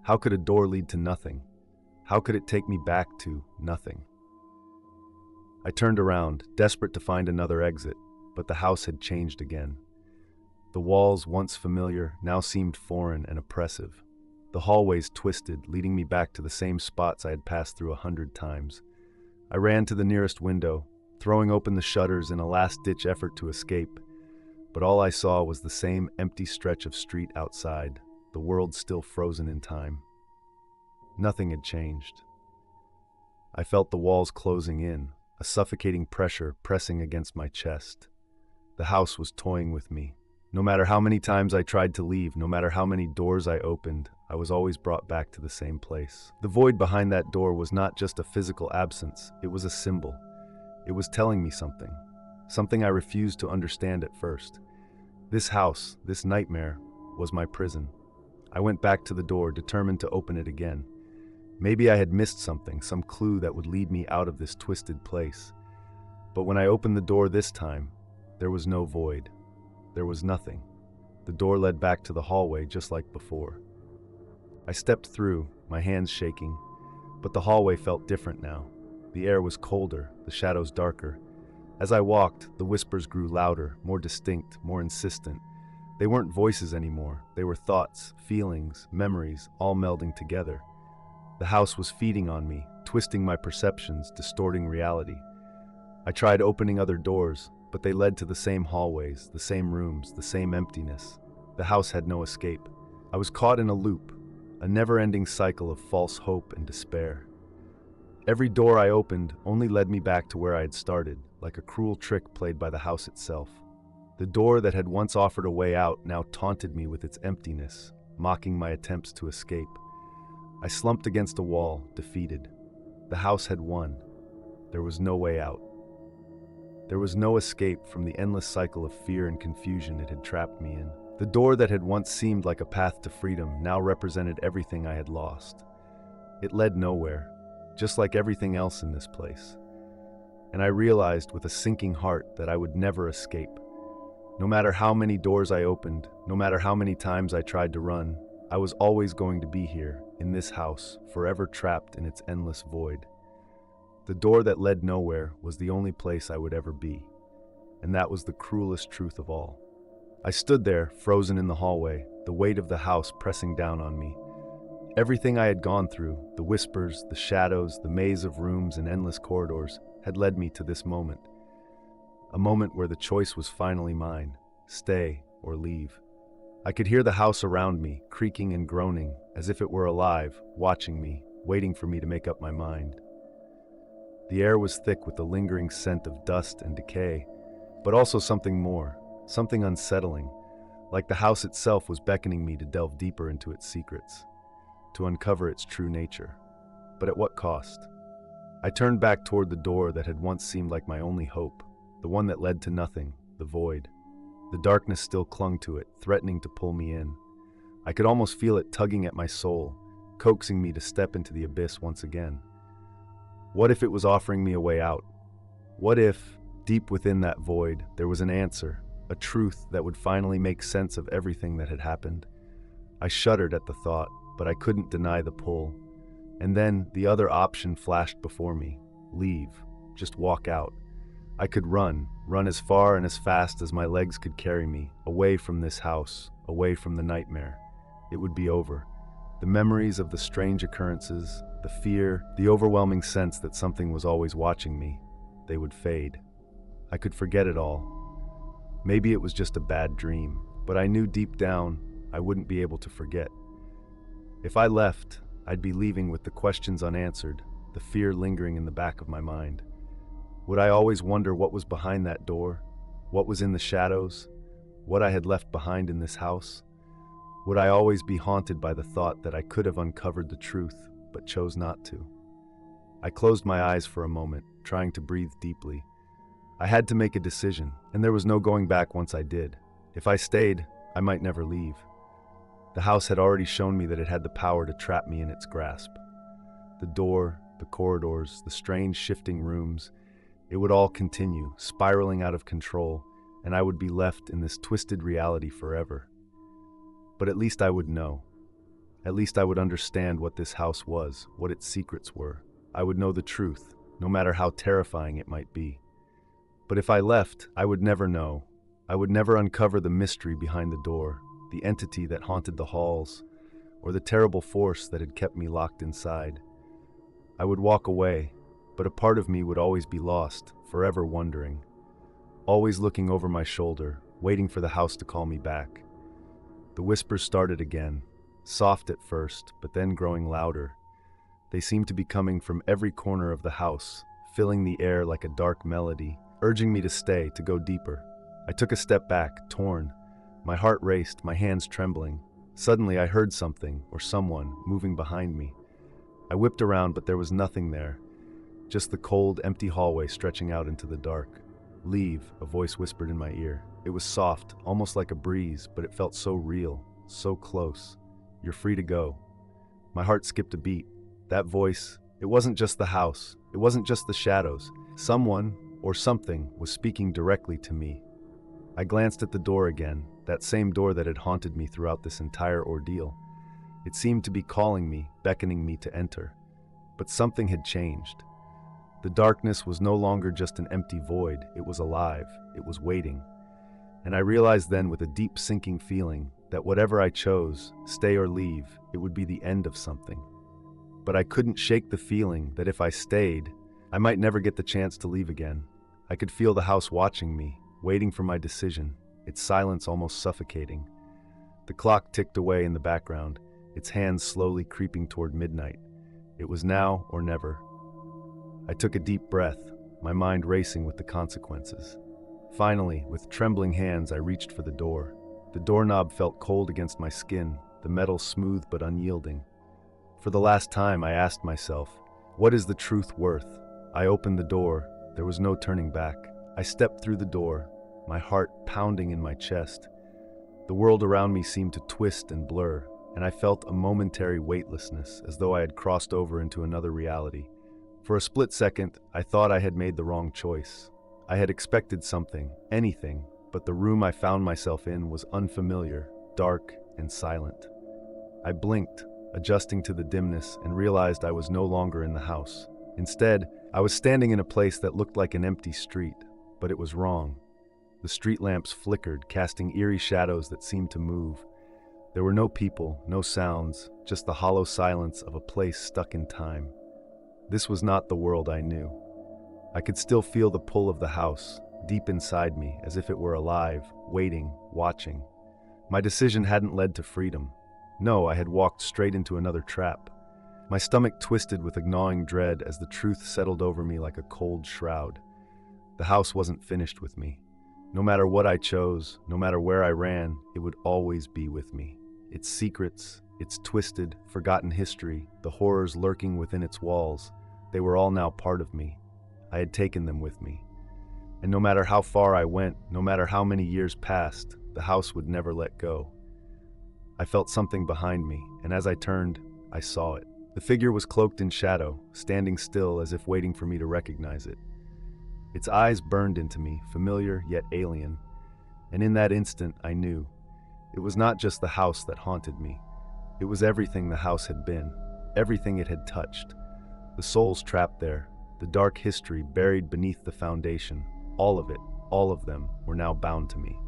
How could a door lead to nothing? How could it take me back to nothing? I turned around, desperate to find another exit, but the house had changed again. The walls, once familiar, now seemed foreign and oppressive. The hallways twisted, leading me back to the same spots I had passed through 100 times. I ran to the nearest window, throwing open the shutters in a last-ditch effort to escape, but all I saw was the same empty stretch of street outside, the world still frozen in time. Nothing had changed. I felt the walls closing in, a suffocating pressure pressing against my chest. The house was toying with me. No matter how many times I tried to leave, no matter how many doors I opened, I was always brought back to the same place. The void behind that door was not just a physical absence, it was a symbol. It was telling me something. Something I refused to understand at first. This house, this nightmare, was my prison. I went back to the door, determined to open it again. Maybe I had missed something, some clue that would lead me out of this twisted place. But when I opened the door this time, there was no void. There was nothing. The door led back to the hallway just like before. I stepped through, my hands shaking, but the hallway felt different now. The air was colder, the shadows darker. As I walked, the whispers grew louder, more distinct, more insistent. They weren't voices anymore. They were thoughts, feelings, memories, all melding together. The house was feeding on me, twisting my perceptions, distorting reality. I tried opening other doors, but they led to the same hallways, the same rooms, the same emptiness. The house had no escape. I was caught in a loop, a never-ending cycle of false hope and despair. Every door I opened only led me back to where I had started, like a cruel trick played by the house itself. The door that had once offered a way out now taunted me with its emptiness, mocking my attempts to escape. I slumped against a wall, defeated. The house had won. There was no way out. There was no escape from the endless cycle of fear and confusion it had trapped me in. The door that had once seemed like a path to freedom now represented everything I had lost. It led nowhere, just like everything else in this place. And I realized with a sinking heart that I would never escape. No matter how many doors I opened, no matter how many times I tried to run, I was always going to be here, in this house, forever trapped in its endless void. The door that led nowhere was the only place I would ever be, and that was the cruelest truth of all. I stood there, frozen in the hallway, the weight of the house pressing down on me. Everything I had gone through, the whispers, the shadows, the maze of rooms and endless corridors, had led me to this moment. A moment where the choice was finally mine, stay or leave. I could hear the house around me, creaking and groaning, as if it were alive, watching me, waiting for me to make up my mind. The air was thick with the lingering scent of dust and decay, but also something more, something unsettling, like the house itself was beckoning me to delve deeper into its secrets, to uncover its true nature. But at what cost? I turned back toward the door that had once seemed like my only hope, the one that led to nothing, the void. The darkness still clung to it, threatening to pull me in. I could almost feel it tugging at my soul, coaxing me to step into the abyss once again. What if it was offering me a way out? What if, deep within that void, there was an answer, a truth that would finally make sense of everything that had happened? I shuddered at the thought, but I couldn't deny the pull. And then the other option flashed before me. Leave. Just walk out. I could run as far and as fast as my legs could carry me, away from this house, away from the nightmare. It would be over. The memories of the strange occurrences, the fear, the overwhelming sense that something was always watching me, they would fade. I could forget it all. Maybe it was just a bad dream, but I knew deep down I wouldn't be able to forget. If I left, I'd be leaving with the questions unanswered, the fear lingering in the back of my mind. Would I always wonder what was behind that door? What was in the shadows? What I had left behind in this house? Would I always be haunted by the thought that I could have uncovered the truth, but chose not to? I closed my eyes for a moment, trying to breathe deeply. I had to make a decision, and there was no going back once I did. If I stayed, I might never leave. The house had already shown me that it had the power to trap me in its grasp. The door, the corridors, the strange shifting rooms, it would all continue, spiraling out of control, and I would be left in this twisted reality forever. But at least I would know. At least I would understand what this house was, what its secrets were. I would know the truth, no matter how terrifying it might be. But if I left, I would never know. I would never uncover the mystery behind the door, the entity that haunted the halls, or the terrible force that had kept me locked inside. I would walk away, but a part of me would always be lost, forever wondering, always looking over my shoulder, waiting for the house to call me back. The whispers started again, soft at first, but then growing louder. They seemed to be coming from every corner of the house, filling the air like a dark melody, urging me to stay, to go deeper. I took a step back, torn. My heart raced, my hands trembling. Suddenly, I heard something, or someone, moving behind me. I whipped around, but there was nothing there, just the cold, empty hallway stretching out into the dark. "Leave," a voice whispered in my ear. It was soft, almost like a breeze, but it felt so real, so close. "You're free to go." My heart skipped a beat. That voice, it wasn't just the house, it wasn't just the shadows. Someone, or something, was speaking directly to me. I glanced at the door again, that same door that had haunted me throughout this entire ordeal. It seemed to be calling me, beckoning me to enter. But something had changed. The darkness was no longer just an empty void, it was alive, it was waiting. And I realized then with a deep sinking feeling that whatever I chose, stay or leave, it would be the end of something. But I couldn't shake the feeling that if I stayed, I might never get the chance to leave again. I could feel the house watching me, waiting for my decision, its silence almost suffocating. The clock ticked away in the background, its hands slowly creeping toward midnight. It was now or never. I took a deep breath, my mind racing with the consequences. Finally, with trembling hands, I reached for the door. The doorknob felt cold against my skin, the metal smooth but unyielding. For the last time, I asked myself, what is the truth worth? I opened the door. There was no turning back. I stepped through the door, my heart pounding in my chest. The world around me seemed to twist and blur, and I felt a momentary weightlessness, as though I had crossed over into another reality. For a split second, I thought I had made the wrong choice. I had expected something, anything, but the room I found myself in was unfamiliar, dark, and silent. I blinked, adjusting to the dimness, and realized I was no longer in the house. Instead, I was standing in a place that looked like an empty street, but it was wrong. The street lamps flickered, casting eerie shadows that seemed to move. There were no people, no sounds, just the hollow silence of a place stuck in time. This was not the world I knew. I could still feel the pull of the house, deep inside me, as if it were alive, waiting, watching. My decision hadn't led to freedom. No, I had walked straight into another trap. My stomach twisted with a gnawing dread as the truth settled over me like a cold shroud. The house wasn't finished with me. No matter what I chose, no matter where I ran, it would always be with me. Its secrets, its twisted, forgotten history, the horrors lurking within its walls, they were all now part of me. I had taken them with me. And no matter how far I went, no matter how many years passed, the house would never let go. I felt something behind me, and as I turned, I saw it. The figure was cloaked in shadow, standing still as if waiting for me to recognize it. Its eyes burned into me, familiar yet alien. And in that instant, I knew. It was not just the house that haunted me. It was everything the house had been, everything it had touched. The souls trapped there, the dark history buried beneath the foundation. All of it, all of them, were now bound to me.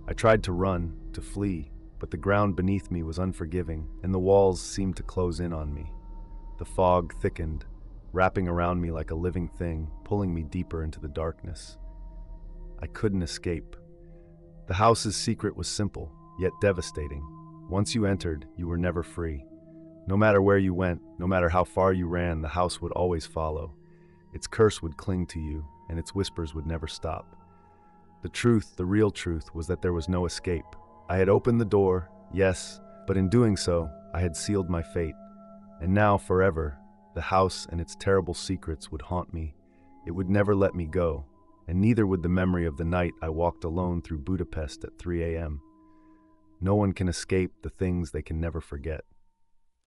I tried to run, to flee, but the ground beneath me was unforgiving, and the walls seemed to close in on me. The fog thickened, wrapping around me like a living thing, pulling me deeper into the darkness. I couldn't escape. The house's secret was simple, yet devastating. Once you entered, you were never free. No matter where you went, no matter how far you ran, the house would always follow. Its curse would cling to you, and its whispers would never stop. The truth, the real truth, was that there was no escape. I had opened the door, yes, but in doing so, I had sealed my fate. And now, forever, the house and its terrible secrets would haunt me. It would never let me go, and neither would the memory of the night I walked alone through Budapest at 3 a.m. No one can escape the things they can never forget.